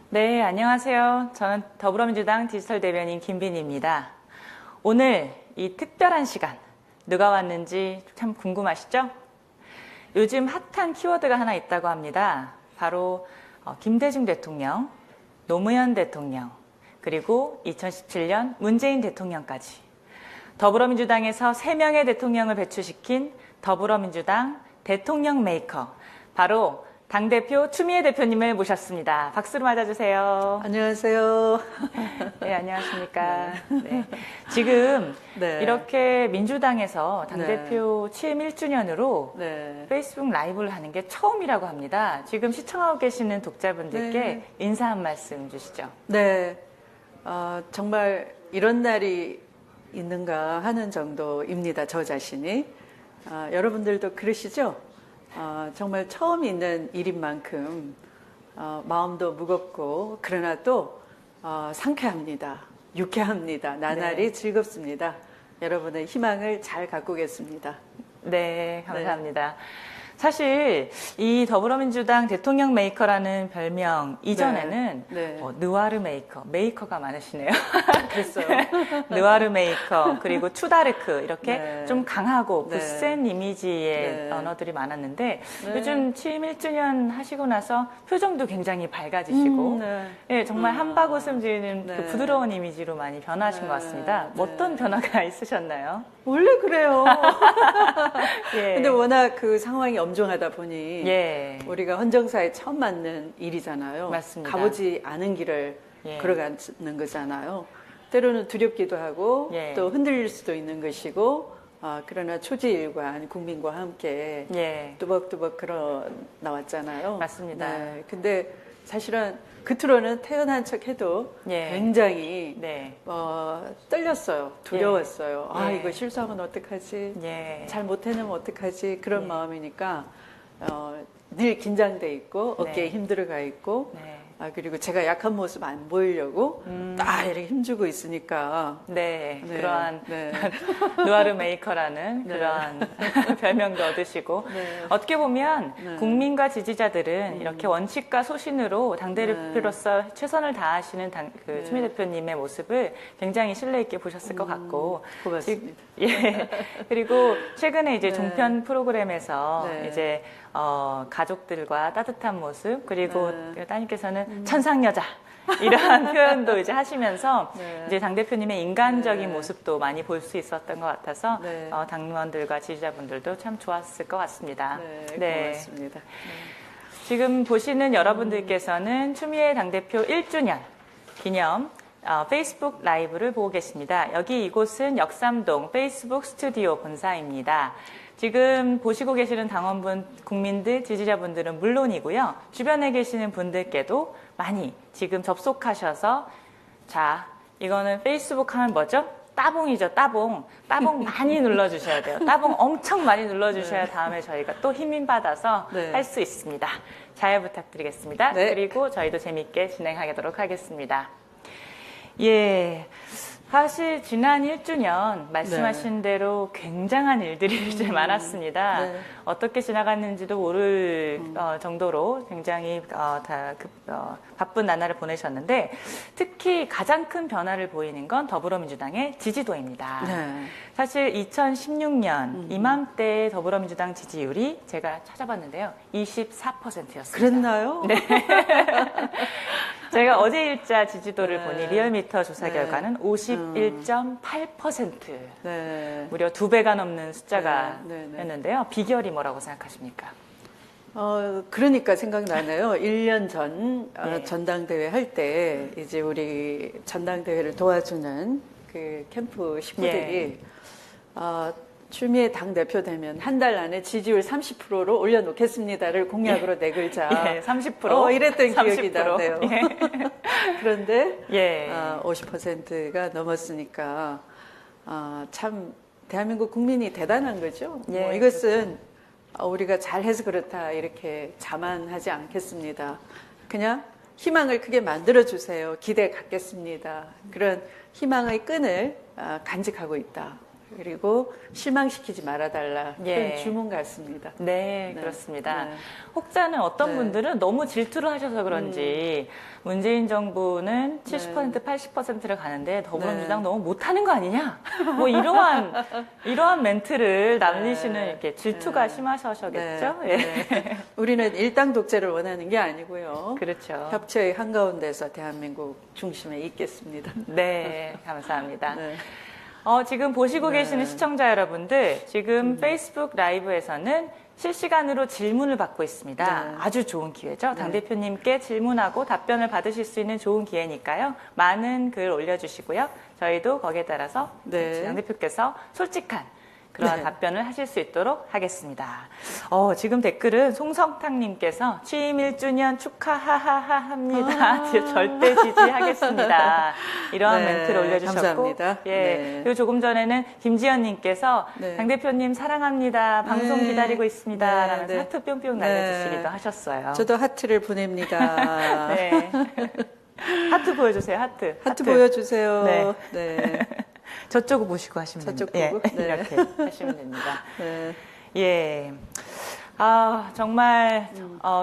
네, 안녕하세요. 저는 더불어민주당 디지털 대변인 김빈희입니다. 오늘 이 특별한 시간, 누가 왔는지 참 궁금하시죠? 요즘 핫한 키워드가 하나 있다고 합니다. 바로 김대중 대통령, 노무현 대통령, 그리고 2017년 문재인 대통령까지 더불어민주당에서 3명의 대통령을 배출시킨 더불어민주당 대통령 메이커, 바로 당대표 추미애 대표님을 모셨습니다. 박수로 맞아주세요. 안녕하세요. 네, 안녕하십니까. 네. 지금 네. 이렇게 민주당에서 당대표 취임 1주년으로 네. 페이스북 라이브를 하는 게 처음이라고 합니다. 지금 시청하고 계시는 독자분들께 네. 인사 한 말씀 주시죠. 네. 정말 이런 날이 있는가 하는 정도입니다. 저 자신이. 여러분들도 그러시죠? 정말 처음 있는 일인 만큼 마음도 무겁고 그러나 또 상쾌합니다. 유쾌합니다. 나날이 네. 즐겁습니다. 여러분의 희망을 잘 가꾸겠습니다. 네, 감사합니다. 사실 이 더불어민주당 대통령 메이커라는 별명 이전에는 네. 느와르 메이커, 메이커가 많으시네요. 그랬어요. 느와르 메이커, 그리고 추다르크 이렇게 네. 좀 강하고 네. 굳센 이미지의 네. 언어들이 많았는데 네. 요즘 취임 1주년 하시고 나서 표정도 굉장히 밝아지시고 네. 예, 정말 한박 웃음 지는 네. 그 부드러운 이미지로 많이 변하신 네. 것 같습니다. 네. 어떤 변화가 있으셨나요? 원래 그래요. 예. 근데 워낙 그 상황이 엄중하다 보니 예. 우리가 헌정사에 처음 맞는 일이잖아요. 맞습니다. 가보지 않은 길을 예. 걸어가는 거잖아요. 때로는 두렵기도 하고 예. 또 흔들릴 수도 있는 것이고 그러나 초지일관 국민과 함께 예. 뚜벅뚜벅 걸어 나왔잖아요. 맞습니다. 네, 근데 사실은 겉으로는 태연한 척해도 예. 굉장히 네. 떨렸어요. 두려웠어요. 예. 이거 실수하면 어떡하지? 예. 잘 못해내면 어떡하지? 그런 예. 마음이니까 늘 긴장돼 있고 어깨에 네. 힘들어가 있고 네. 그리고 제가 약한 모습 안 보이려고 딱 이렇게 힘주고 있으니까 네. 네. 그러한 네. 느와르 메이커라는 네. 그러한 별명도 얻으시고 네. 어떻게 보면 네. 국민과 지지자들은 이렇게 원칙과 소신으로 당대표로서 최선을 다하시는 네. 추미애 대표님의 모습을 굉장히 신뢰 있게 보셨을 것 같고 고맙습니다. 예. 그리고 최근에 이제 네. 종편 프로그램에서 네. 이제 가족들과 따뜻한 모습 그리고 네. 따님께서는 천상여자 이러한 표현도 이제 하시면서 네. 이제 당대표님의 인간적인 네. 모습도 많이 볼 수 있었던 것 같아서 네. 당원들과 지지자분들도 참 좋았을 것 같습니다. 네, 고맙습니다. 지금 보시는 여러분들께서는 추미애 당대표 1주년 기념 페이스북 라이브를 보고 계십니다. 여기 이곳은 역삼동 페이스북 스튜디오 본사입니다. 지금 보시고 계시는 당원분, 국민들, 지지자분들은 물론이고요. 주변에 계시는 분들께도 많이 지금 접속하셔서 자, 이거는 페이스북 하면 뭐죠? 따봉이죠, 따봉. 따봉 많이 눌러주셔야 돼요. 따봉 엄청 많이 눌러주셔야 다음에 저희가 또 힘 받아서 네. 할 수 있습니다. 잘 부탁드리겠습니다. 네. 그리고 저희도 재밌게 진행하도록 하겠습니다. 예. 사실 지난 1주년 말씀하신 대로 굉장한 일들이 이제 많았습니다. 네. 어떻게 지나갔는지도 모를 정도로 굉장히 바쁜 나날을 보내셨는데 특히 가장 큰 변화를 보이는 건 더불어민주당의 지지도입니다. 네. 사실 2016년 이맘때 더불어민주당 지지율이 제가 찾아봤는데요. 24%였습니다. 그랬나요? 네. 제가 어제 일자 지지도를 네. 보니 리얼미터 조사 네. 결과는 51.8%. 네. 무려 2배가 넘는 숫자가 네, 네, 네. 였는데요. 비결이 뭐라고 생각하십니까? 그러니까 생각나네요. 1년 전 네. 전당대회 할 때 이제 우리 전당대회를 도와주는 그 캠프 식구들이 추미애 당대표 되면 한 달 안에 지지율 30%로 올려놓겠습니다를 공약으로 내걸자. 예, 30%. 이랬던 30%. 기억이 나네요. 예. 그런데 예. 50%가 넘었으니까 참 대한민국 국민이 대단한 거죠. 예, 이것은 우리가 잘해서 그렇다 이렇게 자만하지 않겠습니다. 그냥 희망을 크게 만들어주세요. 기대 갖겠습니다. 그런 희망의 끈을 간직하고 있다. 그리고 실망시키지 말아달라. 예. 그런 주문 같습니다. 네, 네. 그렇습니다. 네. 혹자는 어떤 네. 분들은 너무 질투를 하셔서 그런지 문재인 정부는 70%, 80%를 가는데 더불어민주당 네. 너무 못하는 거 아니냐? 뭐 이러한 멘트를 남기시는 이렇게 질투가 네. 심하셔서겠죠? 네. 예. 네. 우리는 일당 독재를 원하는 게 아니고요. 그렇죠. 협치의 한가운데서 대한민국 중심에 있겠습니다. 네, 감사합니다. 네. 지금 보시고 네. 계시는 시청자 여러분들, 지금 페이스북 라이브에서는 실시간으로 질문을 받고 있습니다. 네. 아주 좋은 기회죠. 당대표님께 질문하고 답변을 받으실 수 있는 좋은 기회니까요. 많은 글 올려주시고요. 저희도 거기에 따라서 네. 당대표께서 솔직한 그러한 네. 답변을 하실 수 있도록 하겠습니다. 지금 댓글은 송성탁님께서 취임 1주년 축하하하합니다. 절대 지지하겠습니다. 이러한 네, 멘트를 올려주셨고, 감사합니다. 예. 네. 그리고 조금 전에는 김지연님께서 네. 당대표님 사랑합니다. 방송 네. 기다리고 있습니다. 네, 라면서 네. 하트 뿅뿅 네. 날려주시기도 하셨어요. 저도 하트를 보냅니다. 네. 하트 보여주세요. 하트. 하트 보여주세요. 네. 네. 저쪽을 보시고 하시면 저쪽 됩니다. 보고? 네. 이렇게 하시면 됩니다. 네. 예. 정말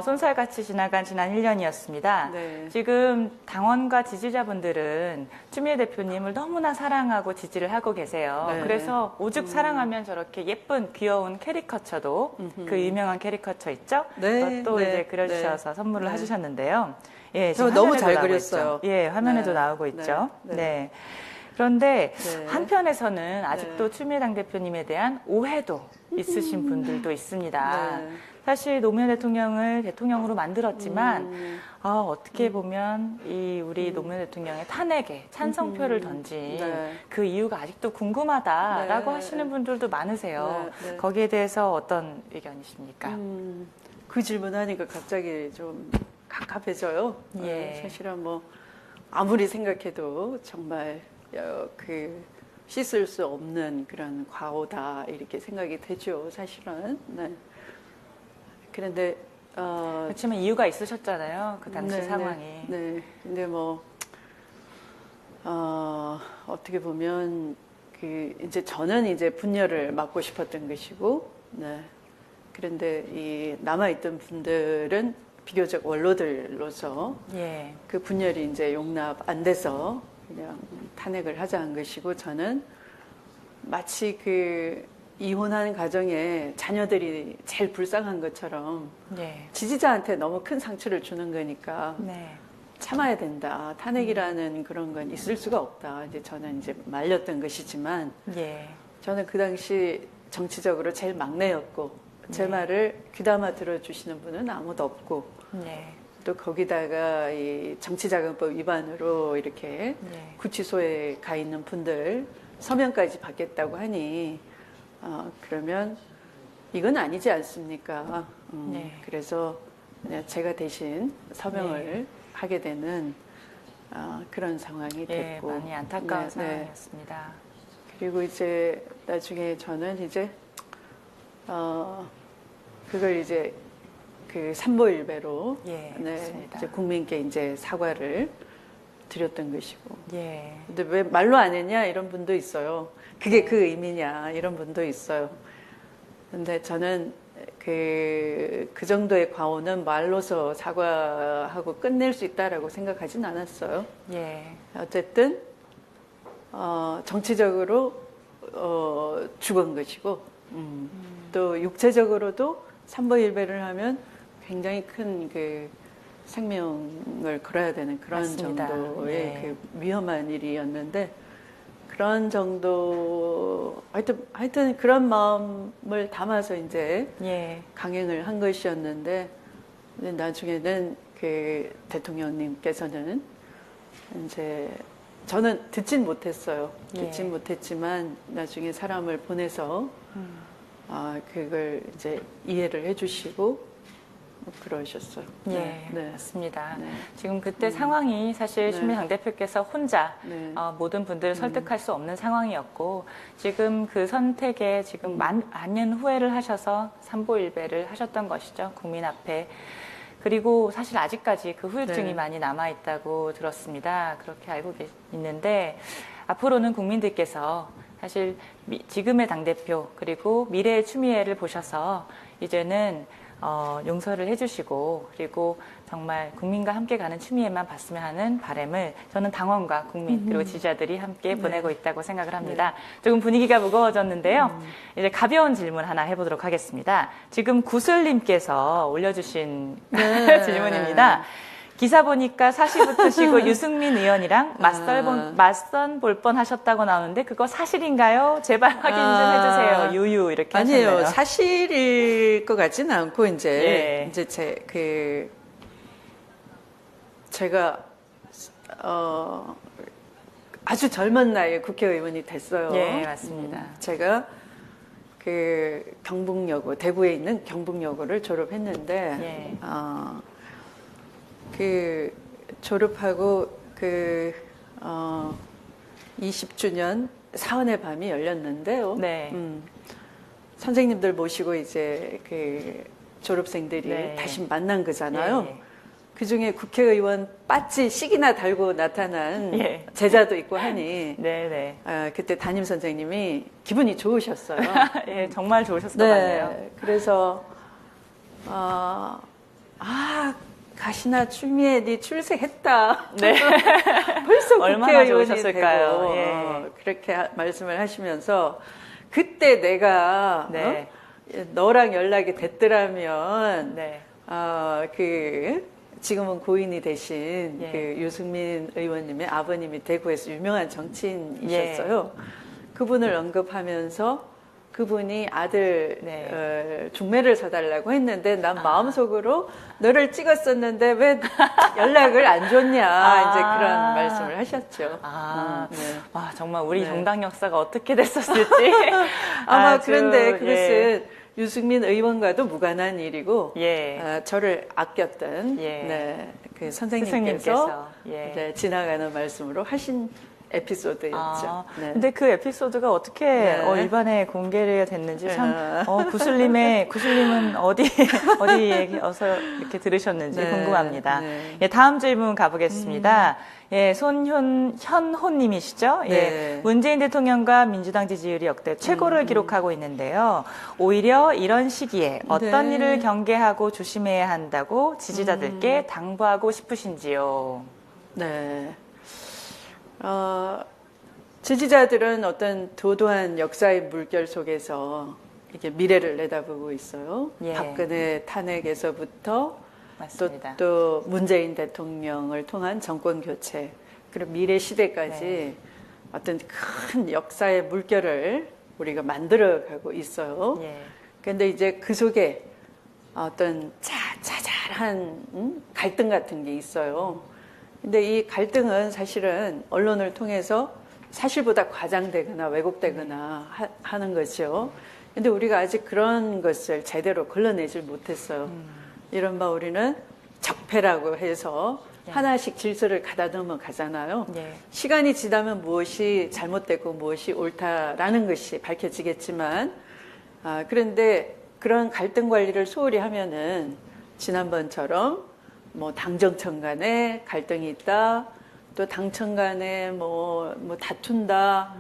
손살같이 지나간 지난 1년이었습니다. 네. 지금 당원과 지지자분들은 추미애 대표님을 너무나 사랑하고 지지를 하고 계세요. 네. 그래서 오죽 사랑하면 저렇게 예쁜 귀여운 캐리커처도 그 유명한 캐리커처 있죠? 네. 그것도 네. 이제 그려주셔서 선물을 네. 해주셨는데요. 예, 저 지금 너무 화면에도 잘 나오고 그렸어요. 있죠. 예, 화면에도 네. 나오고 있죠. 네. 네. 네. 그런데 네. 한편에서는 아직도 추미애 당대표님에 대한 오해도 있으신 분들도 있습니다. 네. 사실 노무현 대통령을 대통령으로 만들었지만 어떻게 보면 우리 노무현 대통령의 탄핵에 찬성표를 던진 네. 그 이유가 아직도 궁금하다라고 네. 하시는 분들도 많으세요. 네. 네. 거기에 대해서 어떤 의견이십니까? 그 질문하니까 갑자기 좀 갑갑해져요. 예. 사실은 뭐 아무리 생각해도 정말 씻을 수 없는 그런 과오다 이렇게 생각이 되죠. 사실은. 네. 그런데 그렇지만 이유가 있으셨잖아요. 그 당시 네, 상황이. 네. 근데 뭐 어떻게 보면 이제 저는 이제 분열을 막고 싶었던 것이고, 네. 그런데 이 남아있던 분들은 비교적 원로들로서 예. 그 분열이 이제 용납 안 돼서 그냥 탄핵을 하자는 것이고, 저는 마치 이혼하는 가정에 자녀들이 제일 불쌍한 것처럼 예. 지지자한테 너무 큰 상처를 주는 거니까 네. 참아야 된다. 탄핵이라는 그런 건 있을 수가 없다. 이제 저는 이제 말렸던 것이지만, 예. 저는 그 당시 정치적으로 제일 막내였고, 제 네. 말을 귀담아 들어주시는 분은 아무도 없고, 네. 또 거기다가 이 정치자금법 위반으로 이렇게 네. 구치소에 가 있는 분들 서명까지 받겠다고 하니, 그러면 이건 아니지 않습니까? 네. 그래서 제가 대신 서명을 하게 되는 그런 상황이 예, 됐고, 많이 안타까운 네, 네. 상황이었습니다. 그리고 이제 나중에 저는 이제 그걸 이제 삼보일배로 예, 네, 맞습니다. 이제 국민께 이제 사과를 드렸던 것이고. 예. 근데 왜 말로 안 했냐 이런 분도 있어요. 그게 그 의미냐 이런 분도 있어요. 근데 저는 그 정도의 과오는 말로서 사과하고 끝낼 수 있다라고 생각하진 않았어요. 예. 어쨌든 정치적으로 죽은 것이고, 또 육체적으로도 삼보일배를 하면 굉장히 큰 생명을 걸어야 되는 그런 맞습니다. 정도의 예. 위험한 일이었는데, 그런 정도 하여튼 그런 마음을 담아서 이제 예. 강행을 한 것이었는데, 근데 나중에는 대통령님께서는 이제 저는 듣진 못했어요. 듣진 예. 못했지만 나중에 사람을 보내서 그걸 이제 이해를 해주시고 그러셨어요. 예, 네. 맞습니다. 네. 지금 그때 상황이 사실 네. 추미애 당대표께서 혼자 네. 모든 분들을 설득할 수 없는 상황이었고, 지금 그 선택에 지금 많은 후회를 하셔서 삼보일배를 하셨던 것이죠. 국민 앞에. 그리고 사실 아직까지 그 후유증이 네. 많이 남아있다고 들었습니다. 그렇게 알고 있는데, 앞으로는 국민들께서 사실 지금의 당대표 그리고 미래의 추미애를 보셔서 이제는 용서를 해주시고 그리고 정말 국민과 함께 가는 추미애만 봤으면 하는 바람을 저는 당원과 국민 그리고 지지자들이 함께 보내고 있다고 생각을 합니다. 조금 분위기가 무거워졌는데요. 이제 가벼운 질문 하나 해보도록 하겠습니다. 지금 구슬님께서 올려주신 질문입니다. 기사 보니까 사시부터 쉬고 유승민 의원이랑 맞선 볼 뻔 하셨다고 나오는데 그거 사실인가요? 제발 확인 좀 해주세요. 유유 이렇게 아니에요. 하셨네요. 사실일 것 같지는 않고 예. 이제 제가 아주 젊은 나이에 국회의원이 됐어요. 예, 맞습니다. 제가 그 경북여고 대구에 있는 경북여고를 졸업했는데 예. 그 졸업하고 20주년 사은의 밤이 열렸는데요. 네. 선생님들 모시고 이제 그 졸업생들이 네. 다시 만난 거잖아요. 예. 그 중에 국회의원 빠지 씩이나 달고 나타난 예. 제자도 있고 하니 네네. 그때 담임 선생님이 기분이 좋으셨어요. 예, 정말 좋으셨을 것 같네요. 그래서 가시나 추미애 네 출세했다. 네. 벌써 얼마나 국회의원이 좋으셨을까요? 되고 예. 그렇게 말씀을 하시면서 그때 내가 네. 너랑 연락이 됐더라면 네. 지금은 고인이 되신 예. 그 유승민 의원님의 아버님이 대구에서 유명한 정치인이셨어요. 그분을 언급하면서 그분이 아들 네. 중매를 사달라고 했는데 난 마음속으로 너를 찍었었는데 왜 연락을 안 줬냐 이제 그런 말씀을 하셨죠. 네. 네. 와, 정말 우리 네. 정당 역사가 어떻게 됐었을지. 아마 아주, 그런데 그것은 예. 유승민 의원과도 무관한 일이고 예. 저를 아꼈던 예. 그 선생님께서 스승님께서. 예. 네, 지나가는 말씀으로 하신 에피소드였죠. 네. 근데 그 에피소드가 어떻게 네. 일반에 공개가 됐는지 참 구슬님은 어디에서 이렇게 들으셨는지 네. 궁금합니다. 네. 예, 다음 질문 가보겠습니다. 예, 현호님이시죠? 예, 네. 문재인 대통령과 민주당 지지율이 역대 최고를 기록하고 있는데요. 오히려 이런 시기에 어떤 네. 일을 경계하고 조심해야 한다고 지지자들께 당부하고 싶으신지요? 네. 지지자들은 어떤 도도한 역사의 물결 속에서 이렇게 미래를 내다보고 있어요. 예. 박근혜 탄핵에서부터 맞습니다. 또 문재인 대통령을 통한 정권 교체 그리고 미래 시대까지 네. 어떤 큰 역사의 물결을 우리가 만들어가고 있어요. 예. 그런데 이제 그 속에 어떤 자잘한 갈등 같은 게 있어요. 근데 이 갈등은 사실은 언론을 통해서 사실보다 과장되거나 왜곡되거나 하는 거죠. 근데 우리가 아직 그런 것을 제대로 걸러내질 못했어요. 이른바 우리는 적폐라고 해서 하나씩 질서를 가다 넘어가잖아요. 예. 시간이 지나면 무엇이 잘못되고 무엇이 옳다라는 것이 밝혀지겠지만 그런데 그런 갈등 관리를 소홀히 하면은 지난번처럼 뭐 당정청 간에 갈등이 있다. 또 당청 간에 뭐 다툰다.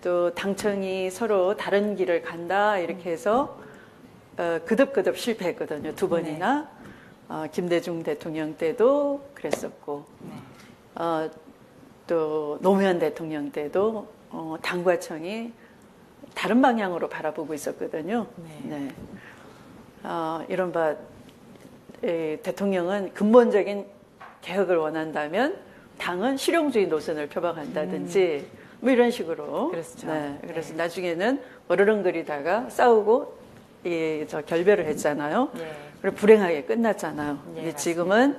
또 당청이 서로 다른 길을 간다. 이렇게 해서 그득그득 실패했거든요. 2번이나. 김대중 대통령 때도 그랬었고. 네. 또 노무현 대통령 때도 당과청이 다른 방향으로 바라보고 있었거든요. 네. 이른바 대통령은 근본적인 개혁을 원한다면 당은 실용주의 노선을 표방한다든지 뭐 이런 식으로. 그렇죠. 네, 그래서 네. 나중에는 어르렁거리다가 싸우고 결별을 했잖아요. 예. 그리고 불행하게 끝났잖아요. 예, 근데 맞습니다. 지금은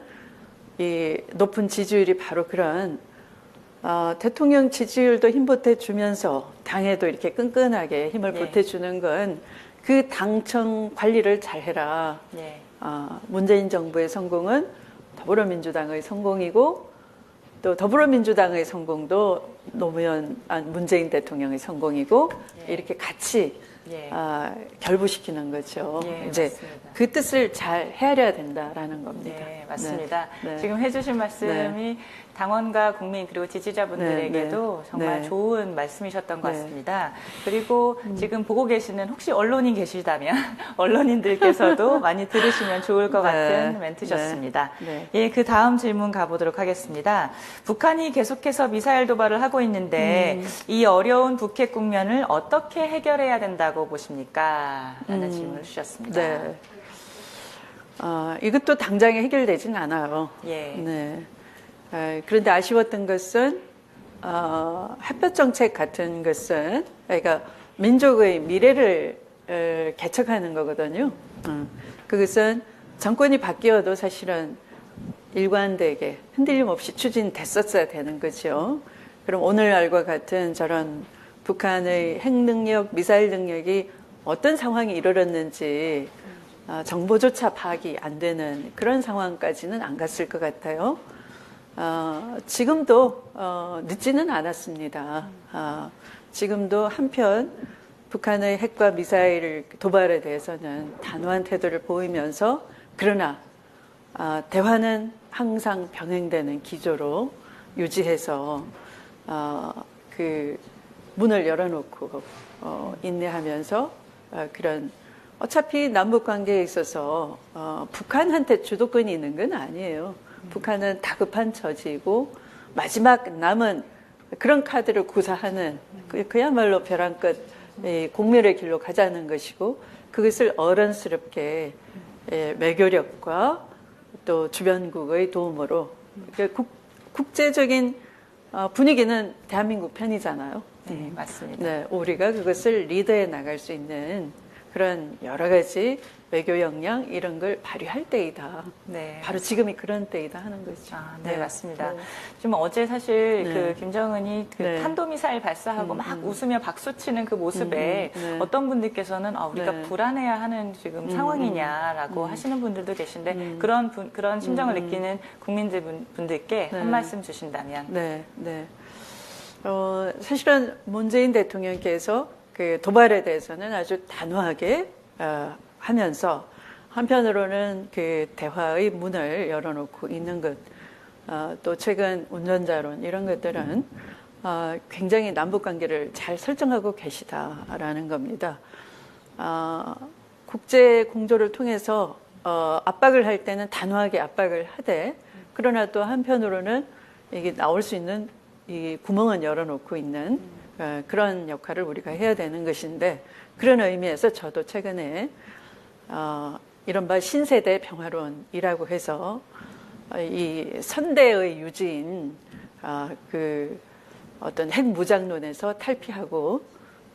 이 높은 지지율이 바로 그런 대통령 지지율도 힘 보태주면서 당에도 이렇게 끈끈하게 힘을 예. 보태주는 건 그 당청 관리를 잘해라. 예. 문재인 정부의 성공은 더불어민주당의 성공이고 또 더불어민주당의 성공도 문재인 대통령의 성공이고 예. 이렇게 같이 예. 결부시키는 거죠. 예, 이제 맞습니다. 그 뜻을 잘 헤아려야 된다라는 겁니다. 네, 맞습니다. 네. 지금 해주신 말씀이 당원과 국민 그리고 지지자분들에게도 네. 정말 네. 좋은 말씀이셨던 것 네. 같습니다. 그리고 지금 보고 계시는 혹시 언론인 계시다면 언론인들께서도 많이 들으시면 좋을 것 네. 같은 멘트셨습니다. 네. 예, 그 다음 질문 가보도록 하겠습니다. 북한이 계속해서 미사일 도발을 하고 있는데 이 어려운 북핵 국면을 어떻게 해결해야 된다고 보십니까? 라는 질문을 주셨습니다. 네. 이것도 당장에 해결되진 않아요. 예. 네. 그런데 아쉬웠던 것은 햇볕 정책 같은 것은 그러니까 민족의 미래를 개척하는 거거든요. 그것은 정권이 바뀌어도 사실은 일관되게 흔들림 없이 추진됐었어야 되는 거죠. 그럼 오늘날과 같은 저런 북한의 핵 능력, 미사일 능력이 어떤 상황이 이르렀는지 정보조차 파악이 안 되는 그런 상황까지는 안 갔을 것 같아요. 지금도 늦지는 않았습니다. 지금도 한편 북한의 핵과 미사일 도발에 대해서는 단호한 태도를 보이면서 그러나 대화는 항상 병행되는 기조로 유지해서 그 문을 열어놓고 인내하면서 그런 어차피 남북 관계에 있어서 북한한테 주도권이 있는 건 아니에요. 북한은 다급한 처지고 마지막 남은 그런 카드를 구사하는 그야말로 벼랑 끝 공멸의 길로 가자는 것이고 그것을 어른스럽게 외교력과 또 주변국의 도움으로 국제적인 분위기는 대한민국 편이잖아요. 네, 맞습니다. 네, 우리가 그것을 리드해 나갈 수 있는 그런 여러 가지 외교 역량 이런 걸 발휘할 때이다. 네. 바로 지금이 그런 때이다 하는 거죠. 네, 맞습니다. 네. 지금 어제 사실 네. 그 김정은이 그 네. 탄도미사일 발사하고 막 웃으며 박수치는 그 모습에 네. 어떤 분들께서는 우리가 네. 불안해야 하는 지금 상황이냐라고 하시는 분들도 계신데 그런 심정을 느끼는 국민분들께 네. 한 말씀 주신다면. 네, 네. 사실은 문재인 대통령께서 그 도발에 대해서는 아주 단호하게 하면서 한편으로는 그 대화의 문을 열어놓고 있는 것, 또 최근 운전자론 이런 것들은 굉장히 남북 관계를 잘 설정하고 계시다라는 겁니다. 국제 공조를 통해서 압박을 할 때는 단호하게 압박을 하되, 그러나 또 한편으로는 이게 나올 수 있는 이 구멍은 열어놓고 있는 그런 역할을 우리가 해야 되는 것인데, 그런 의미에서 저도 최근에 이른바 신세대 평화론이라고 해서 이 선대의 유지인 그 어떤 핵무장론에서 탈피하고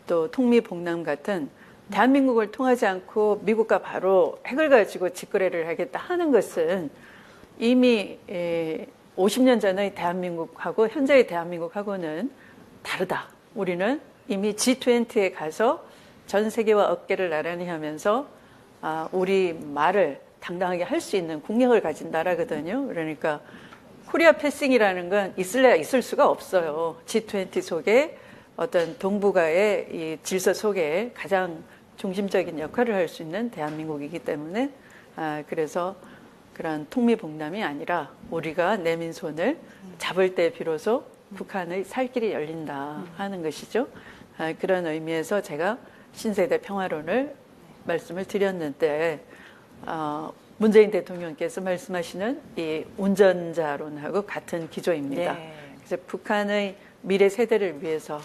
또 통미봉남 같은 대한민국을 통하지 않고 미국과 바로 핵을 가지고 직거래를 하겠다 하는 것은 이미 50년 전의 대한민국하고 현재의 대한민국하고는 다르다. 우리는 이미 G20에 가서 전 세계와 어깨를 나란히 하면서 우리 말을 당당하게 할 수 있는 국력을 가진 나라거든요. 그러니까 코리아 패싱이라는 건 있을래야 있을 수가 없어요. G20 속에 어떤 동북아의 이 질서 속에 가장 중심적인 역할을 할 수 있는 대한민국이기 때문에 그래서 그런 통미봉남이 아니라 우리가 내민 손을 잡을 때 비로소 북한의 살 길이 열린다 하는 것이죠. 그런 의미에서 제가 신세대 평화론을 말씀을 드렸는데 문재인 대통령께서 말씀하시는 이 운전자론하고 같은 기조입니다. 네. 그래서 북한의 미래 세대를 위해서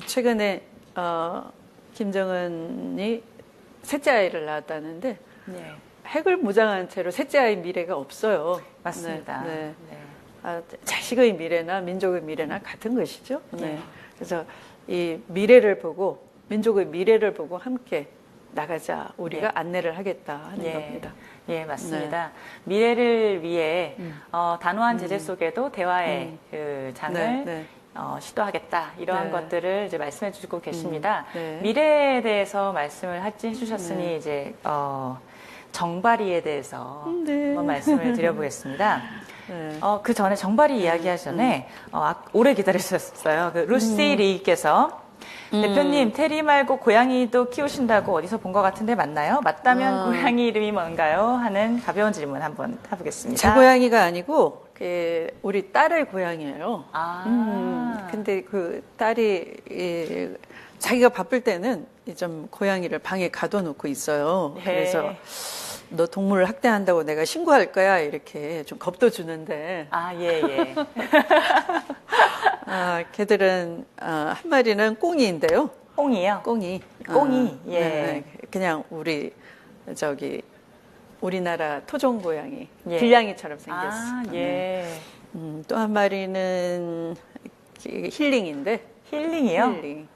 최근에 김정은이 셋째 아이를 낳았다는데 네. 핵을 무장한 채로 셋째 아이 미래가 없어요. 맞습니다. 네. 네. 자식의 미래나 민족의 미래나 같은 것이죠. 네. 그래서 이 미래를 보고 민족의 미래를 보고 함께 나가자. 우리가 안내를 하겠다 하는 겁니다. 예, 맞습니다. 미래를 위해 단호한 제재 속에도 대화의 그 장을 시도하겠다. 이러한 것들을 이제 말씀해 주시고 계십니다. 미래에 대해서 말씀을 해주셨으니 이제 정발이에 대해서 한번 말씀을 드려보겠습니다. 그 전에 정발이 이야기하기 전에 오래 기다리셨어요. 그 루시 리께서 대표님, 테리 말고 고양이도 키우신다고 어디서 본 것 같은데 맞나요? 맞다면 고양이 이름이 뭔가요? 하는 가벼운 질문 한번 해보겠습니다. 제 고양이가 아니고 우리 딸의 고양이에요. 근데 그 딸이 자기가 바쁠 때는 좀 고양이를 방에 가둬놓고 있어요. 네. 그래서 너 동물을 학대한다고 내가 신고할 거야 이렇게 좀 겁도 주는데 예. 걔들은 한 마리는 꽁이인데요. 꽁이요? 꽁이. 꽁이, 예. 네, 그냥 우리나라 토종 고양이, 예. 길냥이처럼 생겼어요. 예. 또 한 마리는 힐링인데. 힐링이요? 힐링.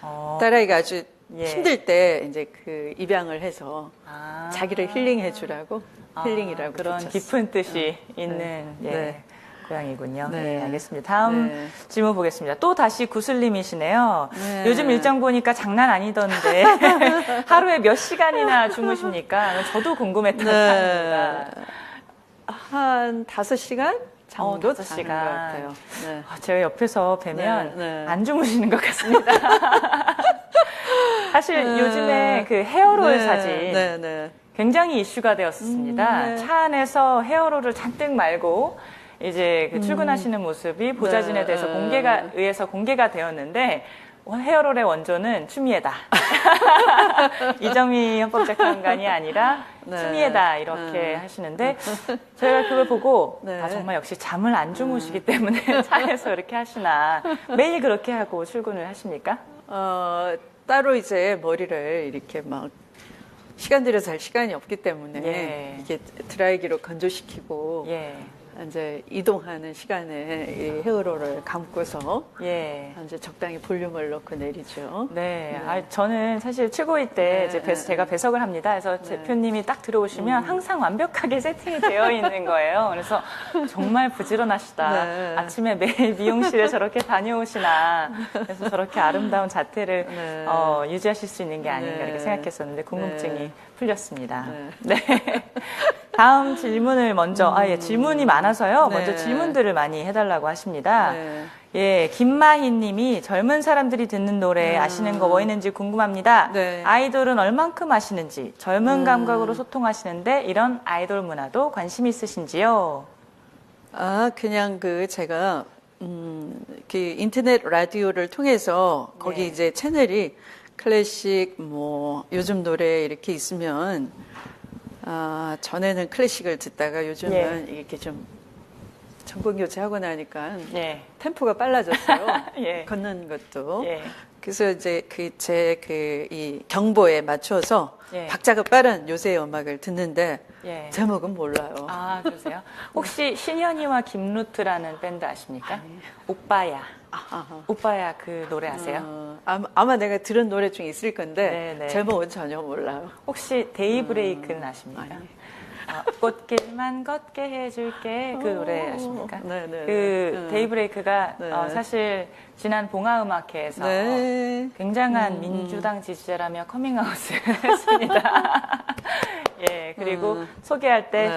어. 딸아이가 아주 예. 힘들 때 이제 그 입양을 해서 아. 자기를 힐링해 주라고 힐링이라고 그런 붙였어요. 깊은 뜻이 있는 예. 네. 고양이군요. 네. 네, 알겠습니다. 다음 네. 질문 보겠습니다. 또 다시 구슬님이시네요. 네. 요즘 일정 보니까 장난 아니던데 하루에 몇 시간이나 주무십니까? 저도 궁금했던 사항입니다. 한 5시간 정도 5-6 자는 시간. 것 같아요. 네. 제가 옆에서 뵈면 네. 안 주무시는 것 같습니다. 사실 요즘에 그 헤어롤 사진 네. 굉장히 이슈가 되었습니다. 네. 차 안에서 헤어롤을 잔뜩 말고 이제 그 출근하시는 모습이 보좌진에 대해서 의해서 공개가 되었는데 헤어롤의 원조는 추미애다. 이정미 헌법재판관이 아니라 추미애다 이렇게 하시는데 저희가 그걸 보고 네. 정말 역시 잠을 안 주무시기 때문에 차에서 이렇게 하시나 매일 그렇게 하고 출근을 하십니까? 따로 이제 머리를 이렇게 막 시간 들여서 할 시간이 없기 때문에 예. 이게 드라이기로 건조시키고 예. 이제 이동하는 시간에 이 헤어롤을 감고서 예. 이제 적당히 볼륨을 넣고 내리죠. 네. 저는 사실 출고일 때 이제 제가 배석을 합니다. 그래서 대표님이 딱 들어오시면 항상 완벽하게 세팅이 되어 있는 거예요. 그래서 정말 부지런하시다. 네. 아침에 매일 미용실에 저렇게 다녀오시나. 그래서 저렇게 아름다운 자태를 유지하실 수 있는 게 아닌가 이렇게 생각했었는데 궁금증이 풀렸습니다. 네. 다음 질문을 먼저, 질문이 많아서요. 네. 먼저 질문들을 많이 해달라고 하십니다. 네. 예, 김마희 님이 젊은 사람들이 듣는 노래 아시는 거 뭐 있는지 궁금합니다. 네. 아이돌은 얼만큼 아시는지, 젊은 감각으로 소통하시는데 이런 아이돌 문화도 관심 있으신지요? 그냥 제가 그 인터넷 라디오를 통해서 거기 네. 이제 채널이 클래식 뭐 요즘 노래 이렇게 있으면 전에는 클래식을 듣다가 요즘은 이렇게 좀 전공 교체하고 나니까 예. 템포가 빨라졌어요. 예. 걷는 것도. 예. 그래서 이제 이 경보에 맞춰서 예. 박자가 빠른 요새 음악을 듣는데 예. 제목은 몰라요. 그러세요? 혹시 신현이와 김루트라는 밴드 아십니까? 오빠야. 오빠야 그 노래 아세요? 아마 내가 들은 노래 중에 있을 건데 네네. 제목은 전혀 몰라요. 혹시 데이브레이크는 아십니까? 꽃길만 걷게 해줄게 그 노래 아십니까? 네네. 그 데이브레이크가 네. 사실 지난 봉화음악회에서 네. 굉장한 민주당 지지자라며 커밍아웃을 했습니다. 예, 그리고 소개할 때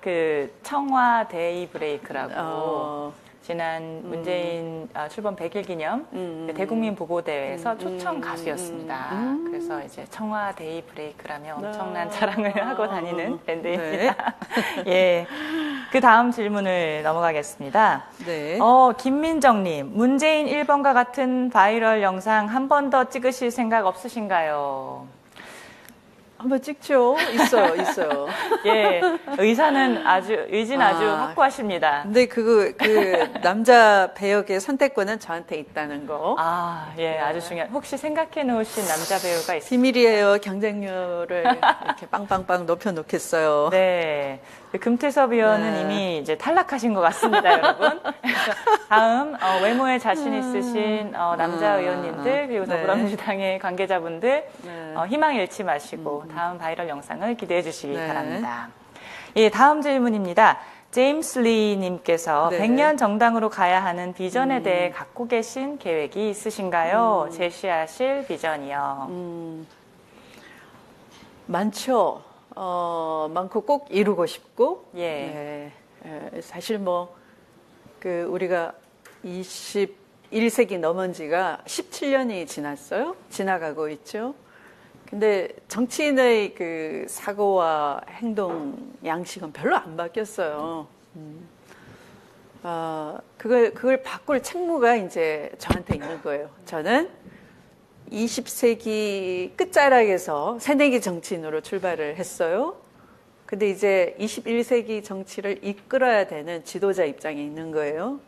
그 청와 데이브레이크라고 지난 문재인 출범 100일 기념 대국민 보고대회에서 초청 가수였습니다. 그래서 이제 청와 데이브레이크라며 엄청난 자랑을 하고 다니는 밴드입니다. 예. 그 다음 질문을 넘어가겠습니다. 네. 김민정님, 문재인 1번과 같은 바이럴 영상 한 번 더 찍으실 생각 없으신가요? 한번 찍죠. 있어요. 예, 의지는 아주 확고하십니다. 근데 그 남자 배역의 선택권은 저한테 있다는 거. 예, 아주 중요한. 혹시 생각해 놓으신 남자 배우가 있으세요? 비밀이에요. 경쟁률을 이렇게 빵빵빵 높여놓겠어요. 네. 금태섭 의원은 이미 이제 탈락하신 것 같습니다, 여러분. 다음, 외모에 자신 있으신 남자 의원님들, 그리고 더불어민주당의 관계자분들, 희망 잃지 마시고, 다음 바이럴 영상을 기대해 주시기 바랍니다. 예, 다음 질문입니다. 제임스 리 님께서 100년 정당으로 가야 하는 비전에 대해 갖고 계신 계획이 있으신가요? 제시하실 비전이요. 많죠. 많고 꼭 이루고 싶고. 예. 사실 우리가 20 21세기 넘은 지가 17년이 지났어요. 지나가고 있죠. 근데 정치인의 그 사고와 행동 양식은 별로 안 바뀌었어요. 그걸 바꿀 책무가 이제 저한테 있는 거예요. 저는 20세기 끝자락에서 새내기 정치인으로 출발을 했어요. 근데 이제 21세기 정치를 이끌어야 되는 지도자 입장에 있는 거예요.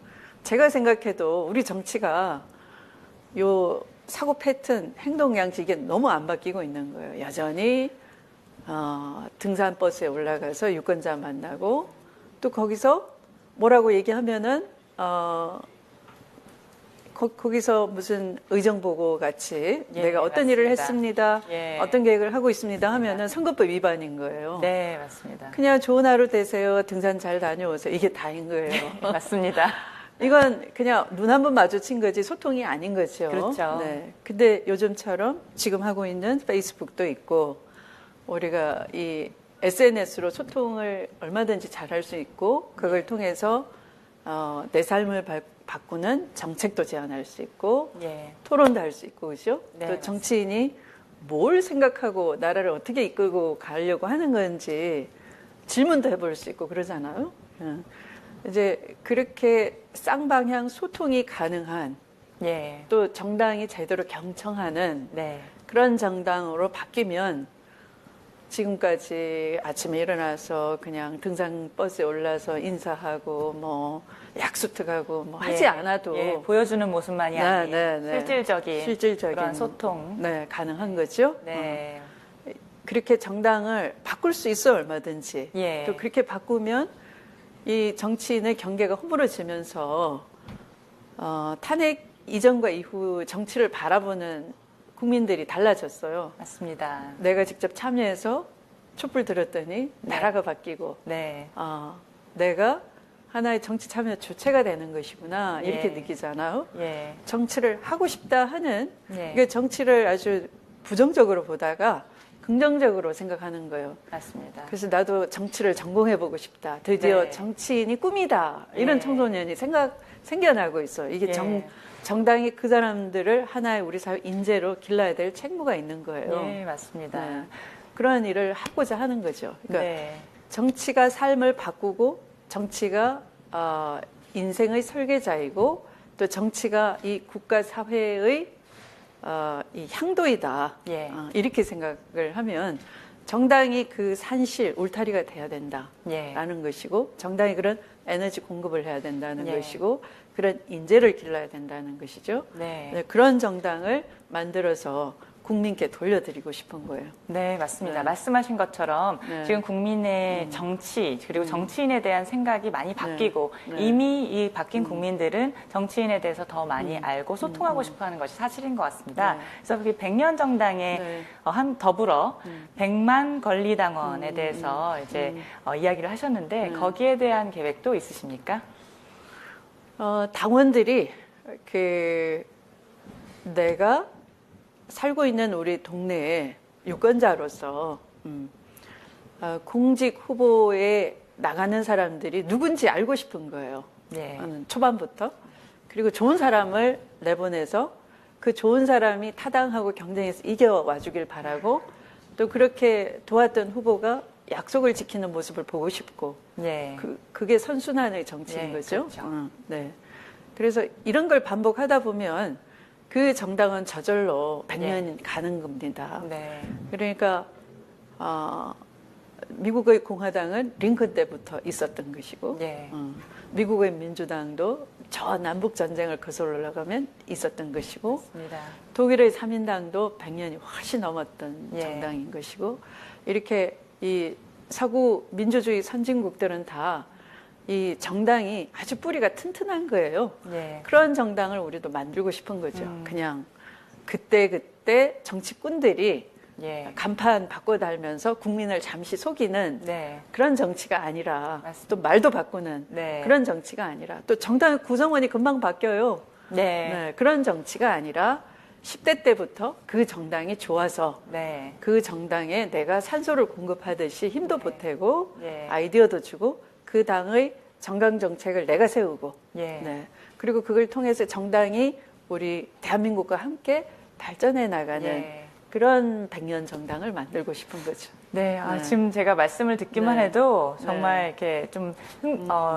제가 생각해도 우리 정치가 요 사고 패턴, 행동 양식이 너무 안 바뀌고 있는 거예요. 여전히 등산버스에 올라가서 유권자 만나고 또 거기서 뭐라고 얘기하면은 거기서 무슨 의정보고 같이 예, 내가 어떤 맞습니다. 일을 했습니다. 예. 어떤 계획을 하고 있습니다 하면은 선거법 위반인 거예요. 네, 맞습니다. 그냥 좋은 하루 되세요. 등산 잘 다녀오세요. 이게 다인 거예요. 네, 맞습니다. 이건 그냥 눈 한 번 마주친 거지 소통이 아닌 거죠. 그렇죠. 네. 근데 요즘처럼 지금 하고 있는 페이스북도 있고 우리가 이 SNS로 소통을 얼마든지 잘할 수 있고 그걸 통해서 내 삶을 바꾸는 정책도 제안할 수 있고 예. 토론도 할 수 있고 그죠? 네, 또 정치인이 뭘 생각하고 나라를 어떻게 이끌고 가려고 하는 건지 질문도 해볼 수 있고 그러잖아요. 이제 그렇게 쌍방향 소통이 가능한 예. 또 정당이 제대로 경청하는 네. 그런 정당으로 바뀌면 지금까지 아침에 일어나서 그냥 등산버스에 올라서 인사하고 뭐 약수특하고 뭐 하지 예. 않아도 예. 보여주는 모습만이 네, 아닌 네, 네. 실질적인 그런 소통. 네, 가능한 거죠. 네. 그렇게 정당을 바꿀 수 있어 얼마든지. 예. 또 그렇게 바꾸면 이 정치인의 경계가 허물어지면서 탄핵 이전과 이후 정치를 바라보는 국민들이 달라졌어요. 맞습니다. 내가 직접 참여해서 촛불 들었더니 나라가 바뀌고 네. 내가 하나의 정치 참여 주체가 되는 것이구나 이렇게 예. 느끼잖아요. 예. 정치를 하고 싶다 하는 네. 이게 정치를 아주 부정적으로 보다가 긍정적으로 생각하는 거예요. 맞습니다. 그래서 나도 정치를 전공해보고 싶다. 드디어 네. 정치인이 꿈이다. 이런 예. 청소년이 생겨나고 있어요. 이게 예. 정당이 그 사람들을 하나의 우리 사회 인재로 길러야 될 책무가 있는 거예요. 예, 맞습니다. 네. 그런 일을 하고자 하는 거죠. 그러니까 네. 정치가 삶을 바꾸고 정치가 인생의 설계자이고 또 정치가 이 국가 사회의 이 향도이다. 예. 이렇게 생각을 하면 정당이 그 산실 울타리가 돼야 된다라는 예. 것이고 정당이 그런 에너지 공급을 해야 된다는 예. 것이고 그런 인재를 길러야 된다는 것이죠. 네. 네, 그런 정당을 만들어서 국민께 돌려드리고 싶은 거예요. 네, 맞습니다. 네. 말씀하신 것처럼 네. 지금 국민의 정치 그리고 정치인에 대한 생각이 많이 바뀌고 네. 이미 이 바뀐 국민들은 정치인에 대해서 더 많이 알고 소통하고 싶어하는 것이 사실인 것 같습니다. 네. 그래서 그 100년 정당에 네. 더불어 100만 권리당원에 대해서 이제 이야기를 하셨는데 거기에 대한 계획도 있으십니까? 당원들이 내가 살고 있는 우리 동네에 유권자로서 공직 후보에 나가는 사람들이 누군지 알고 싶은 거예요. 네. 초반부터. 그리고 좋은 사람을 내보내서 그 좋은 사람이 타당하고 경쟁해서 이겨와 주길 바라고 또 그렇게 도왔던 후보가 약속을 지키는 모습을 보고 싶고 네. 그게 선순환의 정치인 네, 거죠. 그렇죠. 네. 그래서 이런 걸 반복하다 보면 그 정당은 저절로 100년 가는 겁니다. 네. 그러니까 미국의 공화당은 링컨 때부터 있었던 것이고 네. 미국의 민주당도 저 남북 전쟁을 거슬러 올라가면 있었던 것이고 맞습니다. 독일의 3인당도 100년이 훨씬 넘었던 예. 정당인 것이고 이렇게 이 서구 민주주의 선진국들은 다 이 정당이 아주 뿌리가 튼튼한 거예요. 네. 그런 정당을 우리도 만들고 싶은 거죠. 그냥 그때 정치꾼들이 예. 간판 바꿔 달면서 국민을 잠시 속이는 네. 그런 정치가 아니라 맞습니다. 또 말도 바꾸는 네. 그런 정치가 아니라 또 정당 구성원이 금방 바뀌어요. 네. 네, 그런 정치가 아니라 10대 때부터 그 정당이 좋아서 네. 그 정당에 내가 산소를 공급하듯이 힘도 네. 보태고 네. 아이디어도 주고 그 당의 정강 정책을 내가 세우고, 예. 네. 그리고 그걸 통해서 정당이 우리 대한민국과 함께 발전해 나가는 예. 그런 100년 정당을 만들고 싶은 거죠. 네, 아, 네. 지금 제가 말씀을 듣기만 네. 해도 정말 네. 이렇게 좀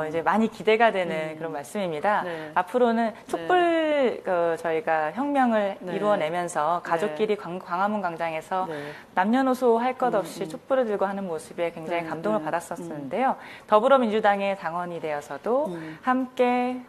이제 많이 기대가 되는 그런 말씀입니다. 네. 앞으로는 촛불 저희가 혁명을 네. 이루어내면서 가족끼리 광화문 광장에서 네. 남녀노소 할 것 없이 촛불을 들고 하는 모습에 굉장히 네. 감동을 네. 받았었는데요. 더불어민주당의 당원이 되어서도 함께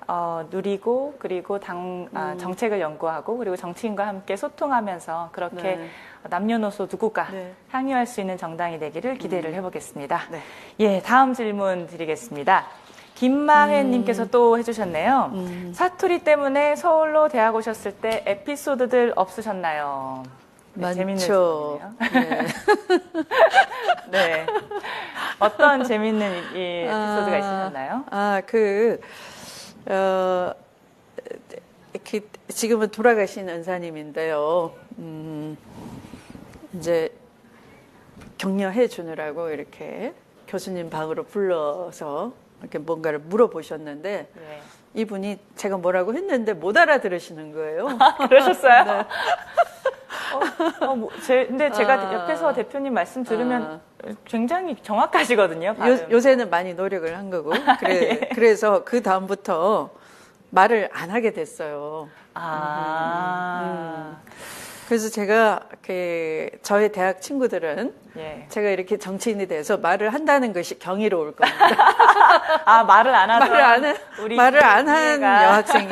누리고 그리고 정책을 연구하고 그리고 정치인과 함께 소통하면서 그렇게 네. 남녀노소 누구가 네. 향유할 수 있는 정당이 되기를 기대를 해보겠습니다. 네. 예, 다음 질문 드리겠습니다. 김마회님께서 또 해주셨네요. 사투리 때문에 서울로 대학 오셨을 때 에피소드들 없으셨나요? 네, 재밌는 많죠. 질문이네요. 네. 네. 어떤 재밌는 에피소드가 있으셨나요? 지금은 돌아가신 은사님인데요. 이제 격려해 주느라고 이렇게 교수님 방으로 불러서 이렇게 뭔가를 물어보셨는데 네. 이분이 제가 뭐라고 했는데 못 알아들으시는 거예요. 그러셨어요? 네. 근데 제가 옆에서 대표님 말씀 들으면 굉장히 정확하시거든요. 발음. 요새는 많이 노력을 한 거고 그래서 그 다음부터 말을 안 하게 됐어요. 그래서 제가 저의 대학 친구들은 예. 제가 이렇게 정치인이 돼서 말을 한다는 것이 경이로울 겁니다. 아, 말을 안 하던 말을 안 한 여학생이.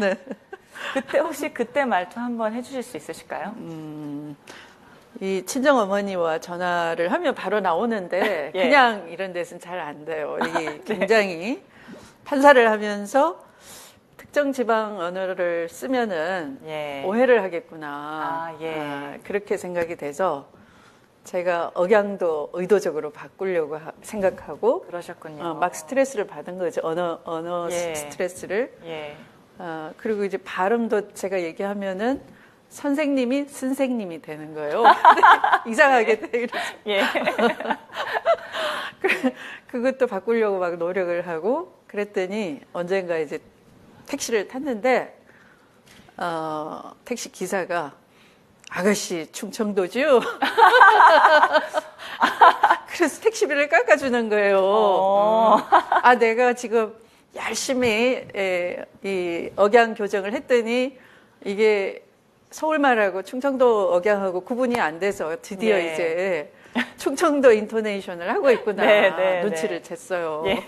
네. 그때 말투 한번 해주실 수 있으실까요? 이 친정 어머니와 전화를 하면 바로 나오는데 예. 그냥 이런 데서는 잘 안 돼요. 이게 굉장히 판사를 하면서 특정 지방 언어를 쓰면은 예. 오해를 하겠구나. 예. 그렇게 생각이 돼서 제가 억양도 의도적으로 바꾸려고 생각하고 그러셨군요. 막 스트레스를 받은 거죠. 언어 예. 스트레스를. 예. 그리고 이제 발음도 제가 얘기하면은 선생님이 선생님이 되는 거예요. 이상하게 돼. 이러죠. 예. 그것도 바꾸려고 막 노력을 하고 그랬더니 언젠가 이제 택시를 탔는데 택시 기사가 아가씨 충청도죠? 그래서 택시비를 깎아주는 거예요. 내가 지금 열심히 이 억양 교정을 했더니 이게 서울말하고 충청도 억양하고 구분이 안 돼서 드디어 네. 이제 충청도 인토네이션을 하고 있구나. 네, 눈치를 챘어요. 예.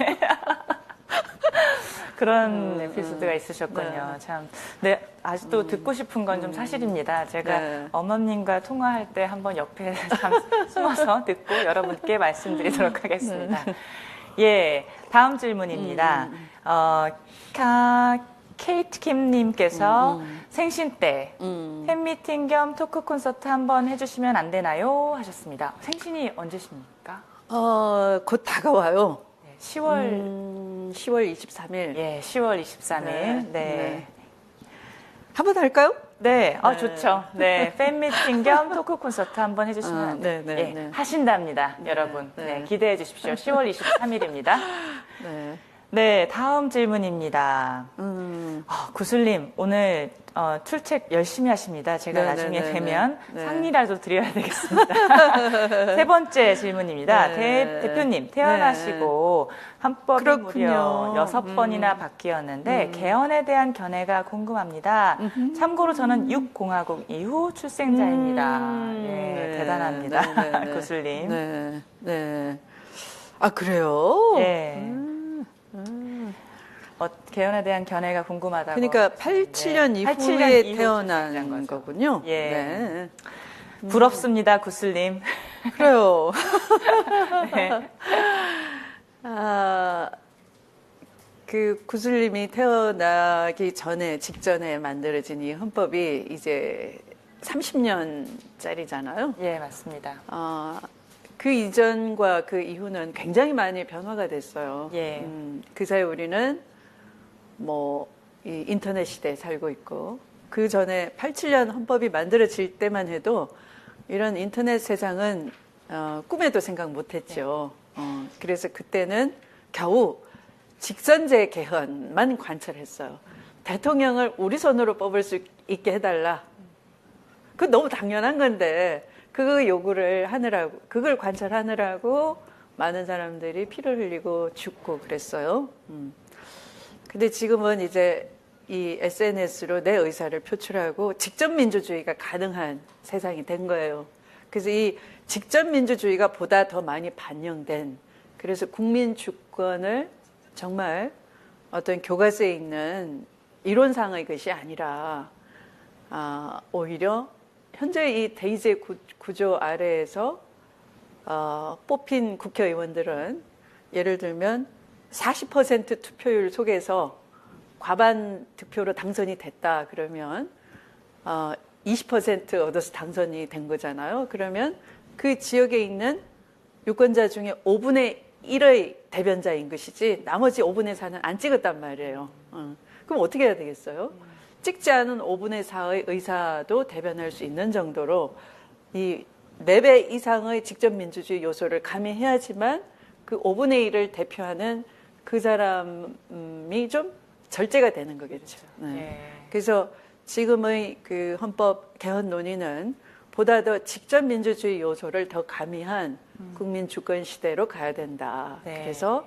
그런 에피소드가 있으셨군요. 네. 참, 네, 아직도 듣고 싶은 건 좀 사실입니다. 제가 네. 어머님과 통화할 때 한번 옆에 참 숨어서 듣고 여러분께 말씀드리도록 하겠습니다. 예, 다음 질문입니다. 케이트 킴님께서 생신 때 팬미팅 겸 토크 콘서트 한번 해주시면 안 되나요? 하셨습니다. 생신이 언제십니까? 곧 다가와요. 네, 10월 23일. 예, 10월 23일. 네. 한번 할까요? 네, 좋죠. 네, 팬미팅 겸 토크 콘서트 한번 해주시면 안 돼요. 네, 예, 네. 하신답니다, 여러분. 네. 네, 기대해 주십시오. 10월 23일입니다. 네. 네, 다음 질문입니다. 구슬님, 오늘 출첵 열심히 하십니다. 제가 네, 나중에 네, 네, 되면 네. 상이라도 드려야 되겠습니다. 세 번째 질문입니다. 네. 대표님, 태어나시고 헌법이 그렇군요. 무려 6번이나 바뀌었는데 개헌에 대한 견해가 궁금합니다. 참고로 저는 6공화국 이후 출생자입니다. 예, 네, 대단합니다. 네, 네, 네. 구슬님. 네. 네. 그래요? 예. 개헌에 대한 견해가 궁금하다고. 그러니까 87년 네. 이후에 87년 이후 태어난 출생한 거죠. 거군요. 예. 네. 부럽습니다, 구슬님. 그래요. 네. 그 구슬님이 태어나기 전에, 직전에 만들어진 이 헌법이 이제 30년짜리잖아요. 예, 맞습니다. 그 이전과 그 이후는 굉장히 많이 변화가 됐어요. 예. 그 사이 우리는 이 인터넷 시대에 살고 있고, 그 전에 87년 헌법이 만들어질 때만 해도 이런 인터넷 세상은 꿈에도 생각 못 했죠. 그래서 그때는 겨우 직선제 개헌만 관철했어요. 대통령을 우리 손으로 뽑을 수 있게 해달라. 그건 너무 당연한 건데 그 요구를 하느라고, 그걸 관철하느라고 많은 사람들이 피를 흘리고 죽고 그랬어요. 근데 지금은 이제 이 SNS로 내 의사를 표출하고 직접 민주주의가 가능한 세상이 된 거예요. 그래서 이 직접 민주주의가 보다 더 많이 반영된, 그래서 국민 주권을 정말 어떤 교과서에 있는 이론상의 것이 아니라 오히려 현재 이 대의제 구조 아래에서 뽑힌 국회의원들은 예를 들면 40% 투표율 속에서 과반 득표로 당선이 됐다 그러면 20% 얻어서 당선이 된 거잖아요. 그러면 그 지역에 있는 유권자 중에 5분의 1의 대변자인 것이지 나머지 5분의 4는 안 찍었단 말이에요. 그럼 어떻게 해야 되겠어요? 찍지 않은 5분의 4의 의사도 대변할 수 있는 정도로 이 4배 이상의 직접 민주주의 요소를 가미해야지만 그 5분의 1을 대표하는 그 사람이 좀 절제가 되는 거겠죠. 네. 그래서 지금의 그 헌법 개헌 논의는 보다 더 직접 민주주의 요소를 더 가미한 국민 주권 시대로 가야 된다. 네. 그래서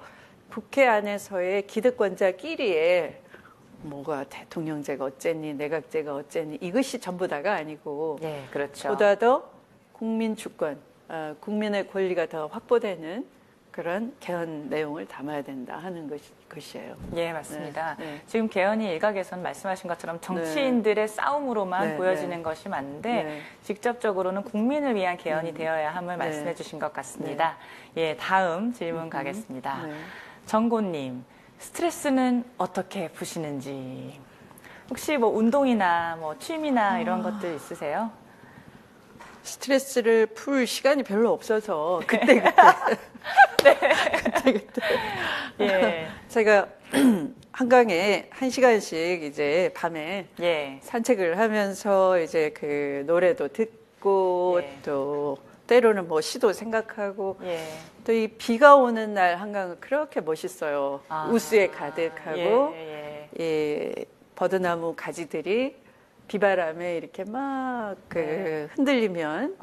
국회 안에서의 기득권자끼리의 뭐가 대통령제가 어쨌니, 내각제가 어쨌니, 이것이 전부 다가 아니고, 예, 그렇죠. 보다 더 국민 주권, 국민의 권리가 더 확보되는 그런 개헌 내용을 담아야 된다 하는 것이에요. 예, 맞습니다. 네, 네. 지금 개헌이 일각에서는 말씀하신 것처럼 정치인들의 싸움으로만 네, 보여지는 네. 것이 맞는데 네. 직접적으로는 국민을 위한 개헌이 되어야 함을 네. 말씀해 주신 것 같습니다. 예, 다음 질문 가겠습니다. 네. 정고님, 스트레스는 어떻게 푸시는지. 혹시 뭐 운동이나 뭐 취미나 이런 것들 있으세요? 스트레스를 풀 시간이 별로 없어서 그때 예. 제가 한강에 1시간씩 이제 밤에 예. 산책을 하면서 이제 그 노래도 듣고 예. 또 때로는 뭐 시도 생각하고 예. 또 이 비가 오는 날 한강은 그렇게 멋있어요. 아, 우수에 가득하고 예, 이 버드나무 가지들이 비바람에 이렇게 막 그 흔들리면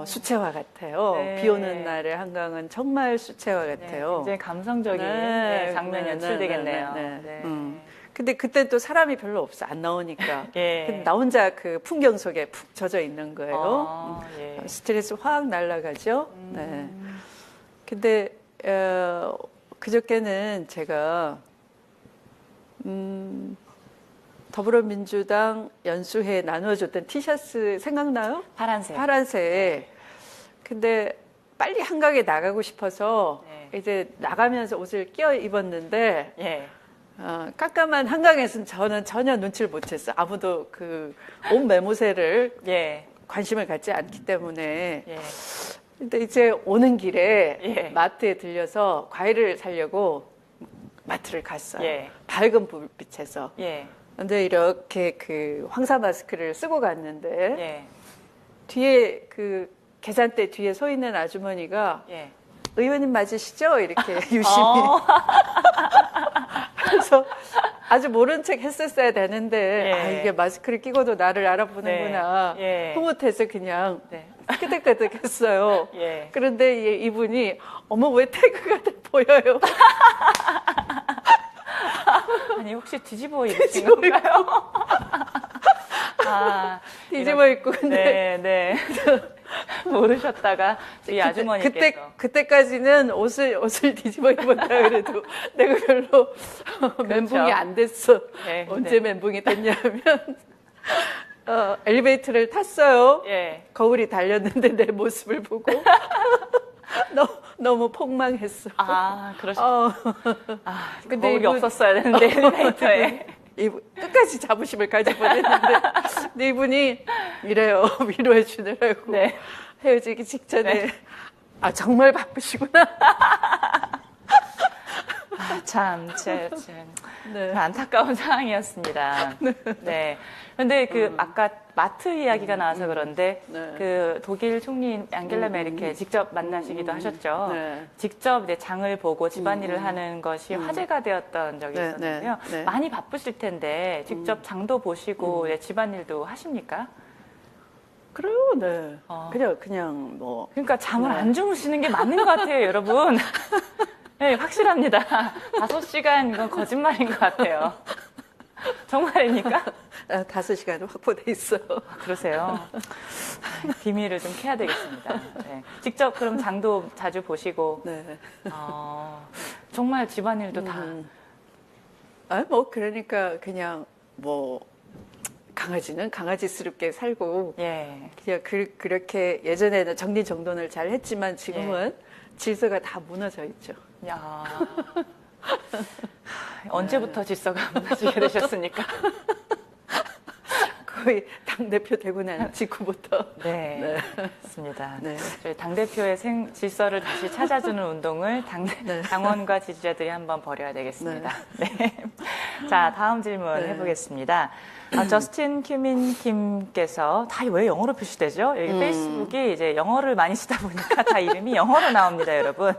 수채화 같아요. 네. 비 오는 날의 한강은 정말 수채화 네, 같아요. 굉장히 감성적인 네, 장면 네, 연출되겠네요. 네, 네, 네. 근데 그때 또 사람이 별로 없어, 안 나오니까. 예. 근데 나 혼자 그 풍경 속에 푹 젖어 있는 거예요. 예. 스트레스 확 날아가죠. 네. 근데 그저께는 제가 더불어민주당 연수회에 나누어줬던 티셔츠 생각나요? 파란색. 파란색. 근데 빨리 한강에 나가고 싶어서 네. 이제 나가면서 옷을 끼워 입었는데 예. 깜깜한 한강에서는 저는 전혀 눈치를 못 챘어요. 아무도 그 옷 매무새를 예. 관심을 갖지 않기 때문에. 예. 근데 이제 오는 길에 예. 마트에 들려서 과일을 사려고 마트를 갔어요. 예. 밝은 불빛에서. 예. 근데 이렇게 그 황사 마스크를 쓰고 갔는데 예. 뒤에 그 계산대 뒤에 서 있는 아주머니가 예. 의원님 맞으시죠? 이렇게 유심히. 그래서 아주 모른 척 했었어야 되는데 예. 이게 마스크를 끼고도 나를 알아보는구나. 네. 예. 흐뭇해서 그냥 네. 끄덕끄덕했어요. 예. 그런데 이분이 어머 왜 태그가 돼 보여요? 아니 혹시 뒤집어 입으신 건가요? 아, 뒤집어 입고 근데 네, 네. 모르셨다가 이 아주머니께서 그때까지는 옷을 뒤집어 입었다 그래도 내가 별로 멘붕이 안 됐어. 네, 언제 멘붕이 됐냐면 엘리베이터를 탔어요. 예. 거울이 달렸는데 내 모습을 보고 너무 폭망했어. 아, 그러셨어요. 근데 거울이 없었어야 되는데 엘리베이터에. 끝까지 자부심을 가질 뻔했는데 근데 이분이 이래요. 위로해 주느라고 네. 헤어지기 직전에 네. 정말 바쁘시구나. 참, 네. 안타까운 상황이었습니다. 네. 근데 아까 마트 이야기가 나와서 그런데 네. 그 독일 총리 앙겔라 메르켈 직접 만나시기도 하셨죠. 네. 직접 이제 장을 보고 집안일을 하는 것이 화제가 되었던 적이 네, 있었는데요. 네, 네. 많이 바쁘실 텐데 직접 장도 보시고 이제 집안일도 하십니까? 그래요, 네. 어. 그냥 뭐. 그러니까 잠을 네. 안 주무시는 게 맞는 것 같아요, 여러분. 네, 확실합니다. 5시간 이건 거짓말인 것 같아요. 정말입니까? 5시간 확보돼 있어. 그러세요. 비밀을 좀 캐야 되겠습니다. 네. 직접 그럼 장도 자주 보시고 네. 정말 집안일도 다 뭐 그러니까 그냥 뭐 강아지는 강아지스럽게 살고 예. 그냥 그렇게 예전에는 정리정돈을 잘 했지만 지금은 질서가 다 무너져 있죠. 야. 언제부터 질서가 무너지게 되셨습니까? 거의 당대표 되고 난 직후부터. 네, 네. 맞습니다. 네. 저희 당대표의 질서를 다시 찾아주는 운동을 네. 당원과 지지자들이 한번 벌여야 되겠습니다. 네. 자, 다음 질문 네. 해보겠습니다. 저스틴 큐민 김께서 다 왜 영어로 표시되죠? 여기 페이스북이 이제 영어를 많이 쓰다 보니까 다 이름이 영어로 나옵니다, 여러분.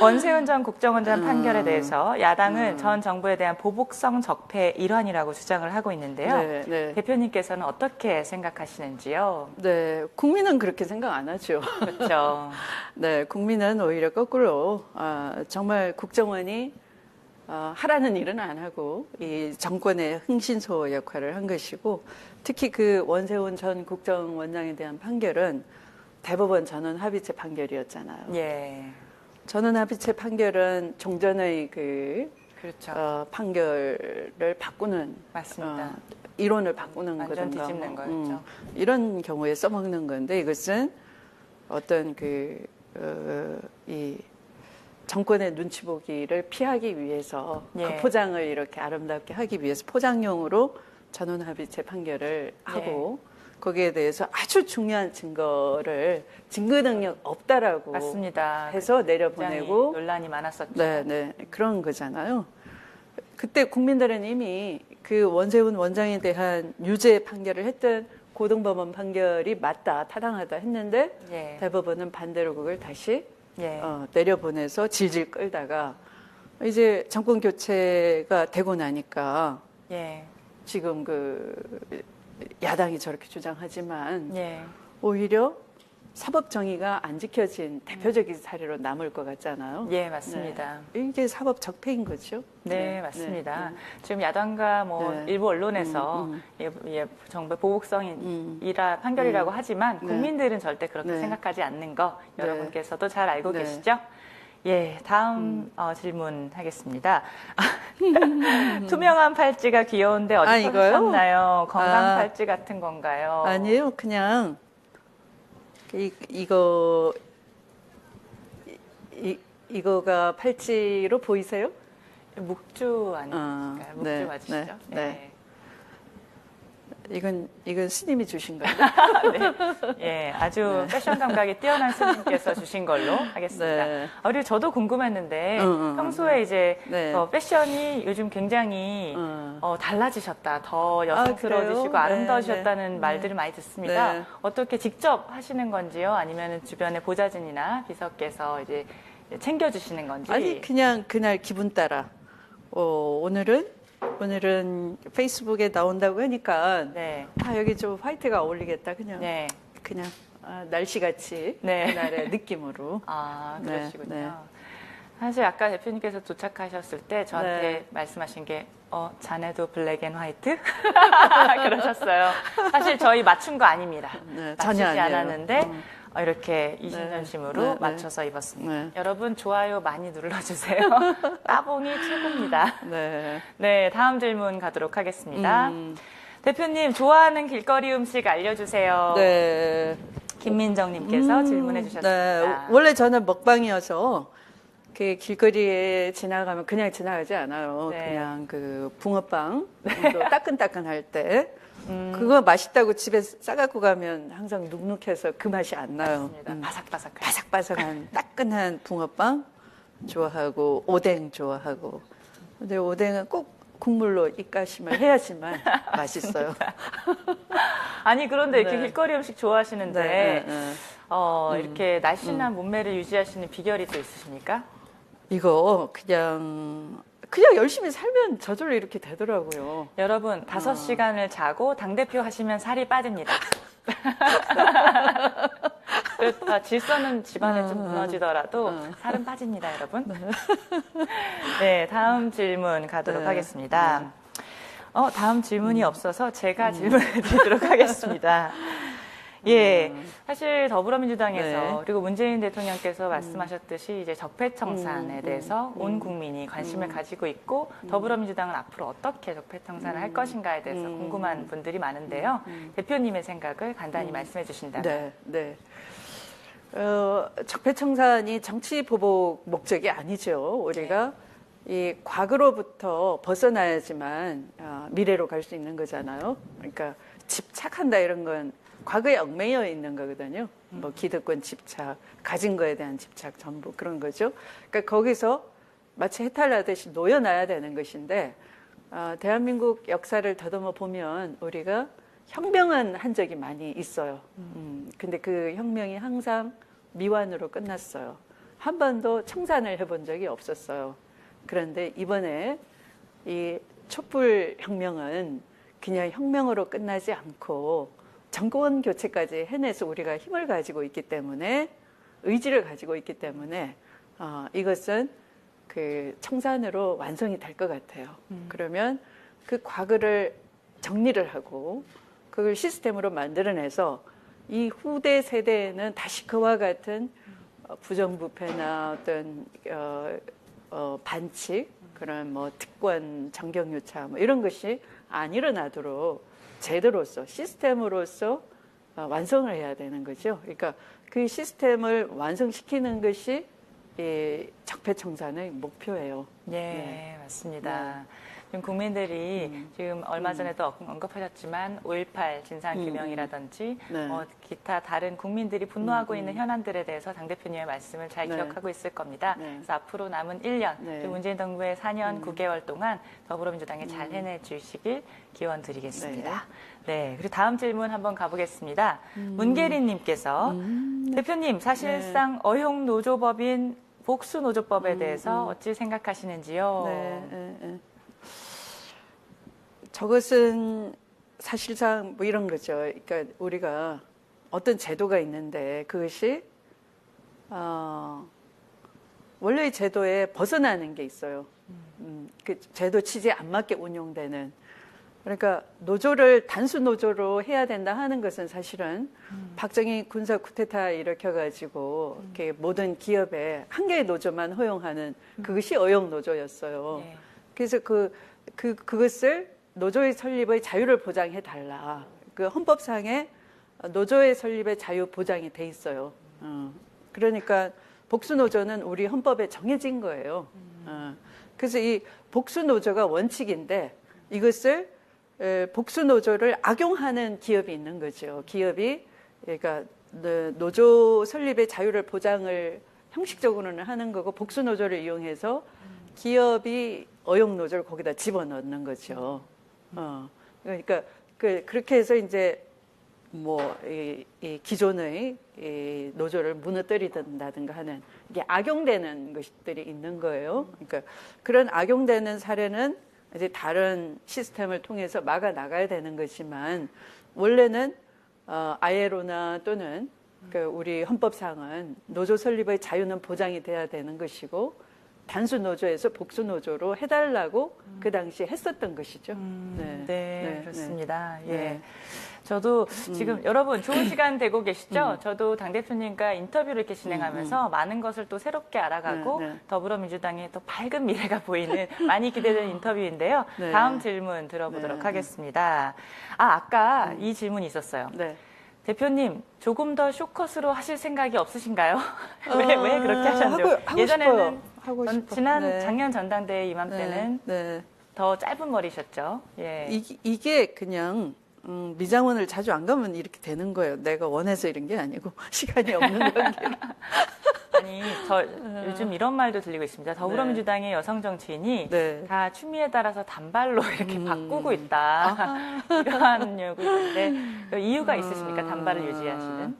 원세훈 전 국정원장 판결에 대해서 야당은 전 정부에 대한 보복성 적폐의 일환이라고 주장을 하고 있는데요. 네, 네. 대표님께서는 어떻게 생각하시는지요? 네, 국민은 그렇게 생각 안 하죠. 그렇죠. 네, 국민은 오히려 거꾸로 정말 국정원이 하라는 일은 안 하고 이 정권의 흥신소 역할을 한 것이고 특히 그 원세훈 전 국정원장에 대한 판결은 대법원 전원 합의체 판결이었잖아요. 예. 전원 합의체 판결은 종전의 그렇죠. 판결을 바꾸는 맞습니다. 이론을 바꾸는 완전 거든가 뒤집는 거였죠. 이런 경우에 써먹는 건데 이것은 어떤 이 정권의 눈치 보기를 피하기 위해서 예. 그 포장을 이렇게 아름답게 하기 위해서 포장용으로 전원 합의체 판결을 하고 거기에 대해서 아주 중요한 증거를 증거 능력 없다라고 맞습니다. 해서 내려보내고 논란이 많았었죠. 네, 그런 거잖아요. 그때 국민들은 이미 그 원세훈 원장에 대한 유죄 판결을 했던 고등법원 판결이 맞다, 타당하다 했는데 예. 대법원은 반대로 그걸 다시 예. 내려보내서 질질 끌다가 이제 정권 교체가 되고 나니까 예. 지금 야당이 저렇게 주장하지만 예. 오히려 사법 정의가 안 지켜진 대표적인 사례로 남을 것 같잖아요. 예, 맞습니다. 네. 이게 사법 적폐인 거죠. 네, 맞습니다. 네. 지금 야당과 네. 일부 언론에서 정부 보복성이라 판결이라고 하지만 네. 국민들은 절대 그렇게 네. 생각하지 않는 거 여러분께서도 잘 알고 네. 계시죠? 예, 다음 질문 하겠습니다. 투명한 팔찌가 귀여운데 어디서 이거요? 사셨나요? 건강 팔찌 같은 건가요? 아니에요. 그냥 이거가 팔찌로 보이세요? 묵주 아닙니까? 묵주 네, 맞으시죠? 네. 이건 스님이 주신 거예요. 예, 아주 패션 감각이 뛰어난 스님께서 주신 걸로 하겠습니다. 네. 그리고 저도 궁금했는데 평소에 이제 네. 패션이 요즘 굉장히 달라지셨다, 더 여성스러워지시고 그래요? 아름다우셨다는 네. 말들을 많이 듣습니다. 네. 어떻게 직접 하시는 건지요? 아니면 주변에 보좌진이나 비서께서 이제 챙겨주시는 건지? 아니 그냥 그날 기분 따라. 오늘은 페이스북에 나온다고 하니까 네. 여기 좀 화이트가 어울리겠다. 그냥 네. 날씨같이 네. 그날의 느낌으로. 그러시군요. 네. 사실 아까 대표님께서 도착하셨을 때 저한테 네. 말씀하신 게 자네도 블랙 앤 화이트? 그러셨어요. 사실 저희 맞춘 거 아닙니다. 네, 맞추지 전혀 아니에요. 않았는데 이렇게 이신전심으로 네, 네. 맞춰서 입었습니다. 네. 여러분 좋아요 많이 눌러주세요. 따봉이 최고입니다. 네. 네, 다음 질문 가도록 하겠습니다. 대표님 좋아하는 길거리 음식 알려주세요. 네. 김민정님께서 질문해 주셨습니다. 네. 원래 저는 먹방이어서 그 길거리에 지나가면 그냥 지나가지 않아요. 네. 그냥 붕어빵 또 따끈따끈할 때 그거 맛있다고 집에 싸갖고 가면 항상 눅눅해서 그 맛이 안 나요. 맞습니다. 바삭바삭한. 바삭바삭한 따끈한 붕어빵 좋아하고 오뎅 좋아하고. 근데 오뎅은 꼭 국물로 입가심을 해야지만 맛있어요. 아니 그런데 이렇게 네. 길거리 음식 좋아하시는데 네, 네. 이렇게 날씬한 몸매를 유지하시는 비결이 또 있으십니까? 이거 그냥 열심히 살면 저절로 이렇게 되더라고요. 여러분 5시간을 자고 당대표 하시면 살이 빠집니다. 질서는 집안에 좀 무너지더라도 살은 빠집니다, 여러분. 네, 다음 질문 가도록 네. 하겠습니다. 다음 질문이 없어서 제가 질문을 드리도록 하겠습니다. 예, 사실 더불어민주당에서 네. 그리고 문재인 대통령께서 말씀하셨듯이 이제 적폐청산에 대해서 온 국민이 관심을 가지고 있고 더불어민주당은 앞으로 어떻게 적폐청산을 할 것인가에 대해서 궁금한 분들이 많은데요. 대표님의 생각을 간단히 말씀해 주신다면. 네, 네. 적폐청산이 정치 보복 목적이 아니죠. 우리가 이 과거로부터 벗어나야지만 미래로 갈 수 있는 거잖아요. 그러니까 집착한다 이런 건 과거에 얽매여 있는 거거든요. 뭐 기득권 집착, 가진 거에 대한 집착, 전부 그런 거죠. 그러니까 거기서 마치 해탈하듯이 놓여놔야 되는 것인데 대한민국 역사를 더듬어 보면 우리가 혁명은 한 적이 많이 있어요. 근데 그 혁명이 항상 미완으로 끝났어요. 한 번도 청산을 해본 적이 없었어요. 그런데 이번에 이 촛불 혁명은 그냥 혁명으로 끝나지 않고 정권 교체까지 해내서 우리가 힘을 가지고 있기 때문에 의지를 가지고 있기 때문에 이것은 그 청산으로 완성이 될 것 같아요. 그러면 그 과거를 정리를 하고 그걸 시스템으로 만들어내서 이 후대 세대에는 다시 그와 같은 부정부패나 어떤 반칙, 그런 뭐 특권, 정경유착 뭐 이런 것이 안 일어나도록 제도로서 시스템으로서 완성을 해야 되는 거죠. 그러니까 그 시스템을 완성시키는 것이 이 적폐청산의 목표예요. 네, 맞습니다. 지금 국민들이 지금 얼마 전에도 언급하셨지만 5.18 진상규명이라든지 기타 다른 국민들이 분노하고 있는 현안들에 대해서 당대표님의 말씀을 잘 기억하고 있을 겁니다. 그래서 앞으로 남은 1년, 그리고 문재인 정부의 4년 9개월 동안 더불어민주당이 잘 해내주시길 기원 드리겠습니다. 네, 그리고 다음 질문 한번 가보겠습니다. 문계린님께서 대표님, 사실상 어용노조법인 복수노조법에 대해서 어찌 생각하시는지요? 저것은 사실상 뭐 이런 거죠. 그러니까 우리가 어떤 제도가 있는데 그것이 원래의 제도에 벗어나는 게 있어요. 그 제도 취지에 안 맞게 운용되는. 그러니까 노조를 단수 노조로 해야 된다 하는 것은 사실은 박정희 군사 쿠데타 일으켜가지고 이렇게 모든 기업에 한 개의 노조만 허용하는 그것이 어용 노조였어요. 그래서 그것을 노조의 설립의 자유를 보장해 달라. 그 헌법상에 노조의 설립의 자유 보장이 돼 있어요. 그러니까 복수노조는 우리 헌법에 정해진 거예요. 그래서 이 복수노조가 원칙인데 이것을 복수노조를 악용하는 기업이 있는 거죠. 기업이 그러니까 노조 설립의 자유를 보장을 형식적으로는 하는 거고 복수노조를 이용해서 기업이 어용노조를 거기다 집어넣는 거죠. 그러니까 그렇게 해서 이제 뭐 이 기존의 이 노조를 무너뜨리든다든가 하는 이게 악용되는 것들이 있는 거예요. 그러니까 그런 악용되는 사례는 이제 다른 시스템을 통해서 막아 나가야 되는 거지만 원래는 ILO나 또는 우리 헌법상은 노조 설립의 자유는 보장이 돼야 되는 것이고 단수 노조에서 복수 노조로 해달라고 그 당시에 했었던 것이죠. 네, 그렇습니다. 예. 저도 지금 여러분 좋은 시간 되고 계시죠? 저도 당대표님과 인터뷰를 이렇게 진행하면서 많은 것을 또 새롭게 알아가고 더불어민주당의 또 밝은 미래가 보이는 많이 기대되는 인터뷰인데요. 다음 질문 들어보도록 하겠습니다. 아까 이 질문이 있었어요. 대표님, 조금 더 쇼컷으로 하실 생각이 없으신가요? 왜 그렇게 하셨는데요? 예전에는 하고 싶어. 작년 전당대회 이맘때는 더 짧은 머리셨죠? 예. 이게 그냥 미장원을 자주 안 가면 이렇게 되는 거예요. 내가 원해서 이런 게 아니고 시간이 없는 관계로. 아니, 저 요즘 이런 말도 들리고 있습니다. 더불어민주당의 여성 정치인이 네. 다 추미에 따라서 단발로 이렇게 바꾸고 있다. 아하. 이러한 요구인데 이유가 있으십니까? 단발을 유지하시는?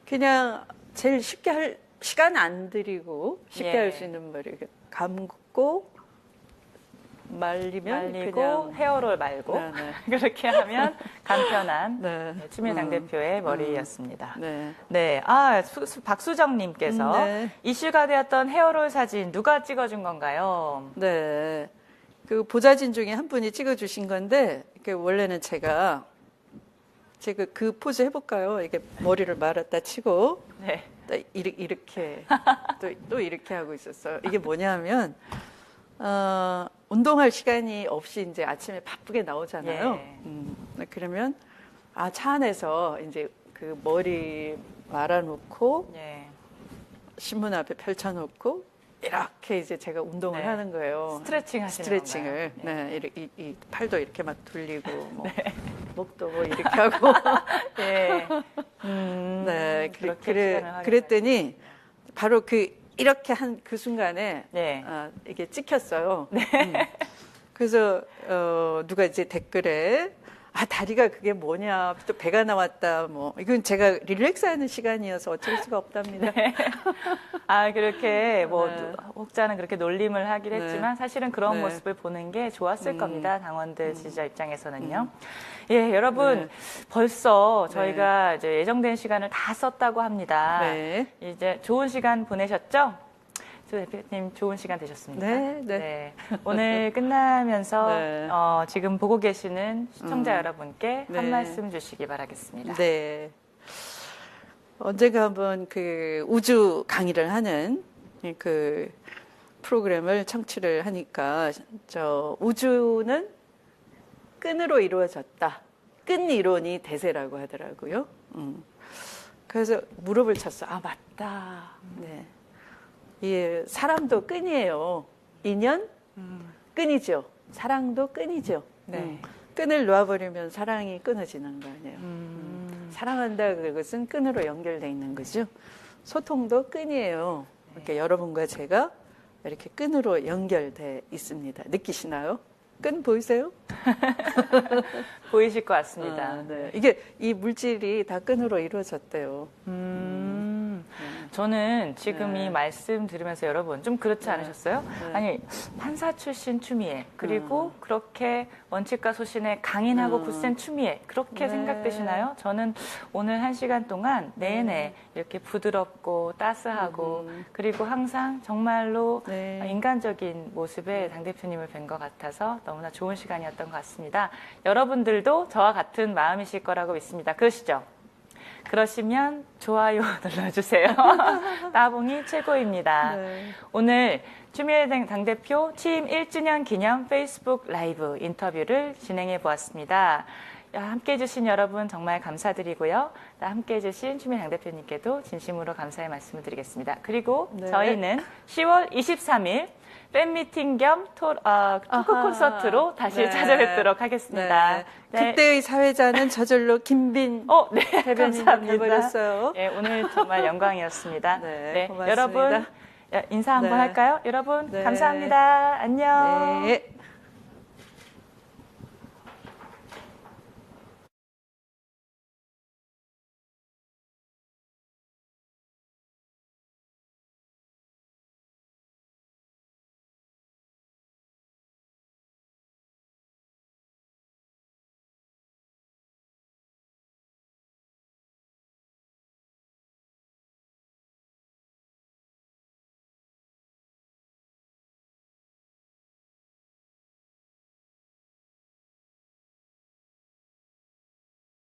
그냥 제일 쉽게 할 시간 안 들이고 쉽게 예. 할 수 있는 머리 감고 말리면 말리고 그냥 헤어롤 말고 네, 네. 그렇게 하면 간편한 네. 추미애 당대표의 머리였습니다. 네. 네, 박수정님께서 네. 이슈가 되었던 헤어롤 사진 누가 찍어준 건가요? 네. 그 보좌진 중에 한 분이 찍어주신 건데, 원래는 제가 그 포즈 해볼까요? 이게 머리를 말았다 치고, 네, 또 이렇게, 또 이렇게 하고 있었어요. 이게 뭐냐면, 운동할 시간이 없이 이제 아침에 바쁘게 나오잖아요. 예. 그러면, 차 안에서 이제 그 머리 말아놓고, 예. 신문 앞에 펼쳐놓고, 이렇게 이제 제가 운동을 네. 하는 거예요. 스트레칭 하시는 스트레칭을. 건가요? 네. 이 팔도 이렇게 막 돌리고, 뭐, 네. 목도 뭐 이렇게 하고. 예. 네. 그렇게 시간을 확인하시고. 그랬더니, 바로 이렇게 한 그 순간에, 네. 이게 찍혔어요. 그래서, 누가 이제 댓글에, 다리가 그게 뭐냐, 또 배가 나왔다, 뭐. 이건 제가 릴렉스 하는 시간이어서 어쩔 수가 없답니다. 네. 그렇게 뭐 네. 혹자는 그렇게 놀림을 하긴 네. 했지만 사실은 그런 네. 모습을 보는 게 좋았을 겁니다. 당원들 지지자 입장에서는요. 예, 여러분 네. 벌써 저희가 이제 예정된 시간을 다 썼다고 합니다. 네. 이제 좋은 시간 보내셨죠? 조 대표님 좋은 시간 되셨습니까? 네. 오늘 끝나면서 네. 지금 보고 계시는 시청자 여러분께 한 네. 말씀 주시기 바라겠습니다. 네. 언젠가 한번 그 우주 강의를 하는 그 프로그램을 청취를 하니까 우주는 끈으로 이루어졌다. 끈 이론이 대세라고 하더라고요. 그래서 무릎을 쳤어. 맞다. 네. 예, 사람도 끈이에요. 인연 끈이죠. 사랑도 끈이죠. 네. 끈을 놓아버리면 사랑이 끊어지는 거 아니에요. 사랑한다 그것은 끈으로 연결돼 있는 거죠. 소통도 끈이에요. 그러니까 여러분과 제가 이렇게 끈으로 연결돼 있습니다. 느끼시나요? 끈 보이세요? 보이실 것 같습니다. 네. 이게 이 물질이 다 끈으로 이루어졌대요. 저는 지금 네. 이 말씀 들으면서 여러분 좀 그렇지 않으셨어요? 네. 아니 판사 출신 추미애 그리고 그렇게 원칙과 소신에 강인하고 굳센 추미애 그렇게 네. 생각되시나요? 저는 오늘 1시간 동안 내내 이렇게 부드럽고 따스하고 그리고 항상 정말로 네. 인간적인 모습의 당대표님을 뵌 것 같아서 너무나 좋은 시간이었던 것 같습니다. 여러분들도 저와 같은 마음이실 거라고 믿습니다. 그러시죠? 그러시면 좋아요 눌러주세요. 따봉이 최고입니다. 네. 오늘 추미애 당대표 취임 1주년 기념 페이스북 라이브 인터뷰를 진행해 보았습니다. 함께해 주신 여러분 정말 감사드리고요. 함께해 주신 추미애 당대표님께도 진심으로 감사의 말씀을 드리겠습니다. 그리고 네. 저희는 10월 23일 팬미팅 겸 토크 콘서트로 다시 네. 찾아뵙도록 하겠습니다. 네. 그때의 사회자는 저절로 김빈 네, 대변인이 감사합니다. 돼버렸어요. 네, 오늘 정말 영광이었습니다. 네, 고맙습니다. 여러분 인사 한번 네. 할까요? 여러분 네. 감사합니다. 안녕. 네.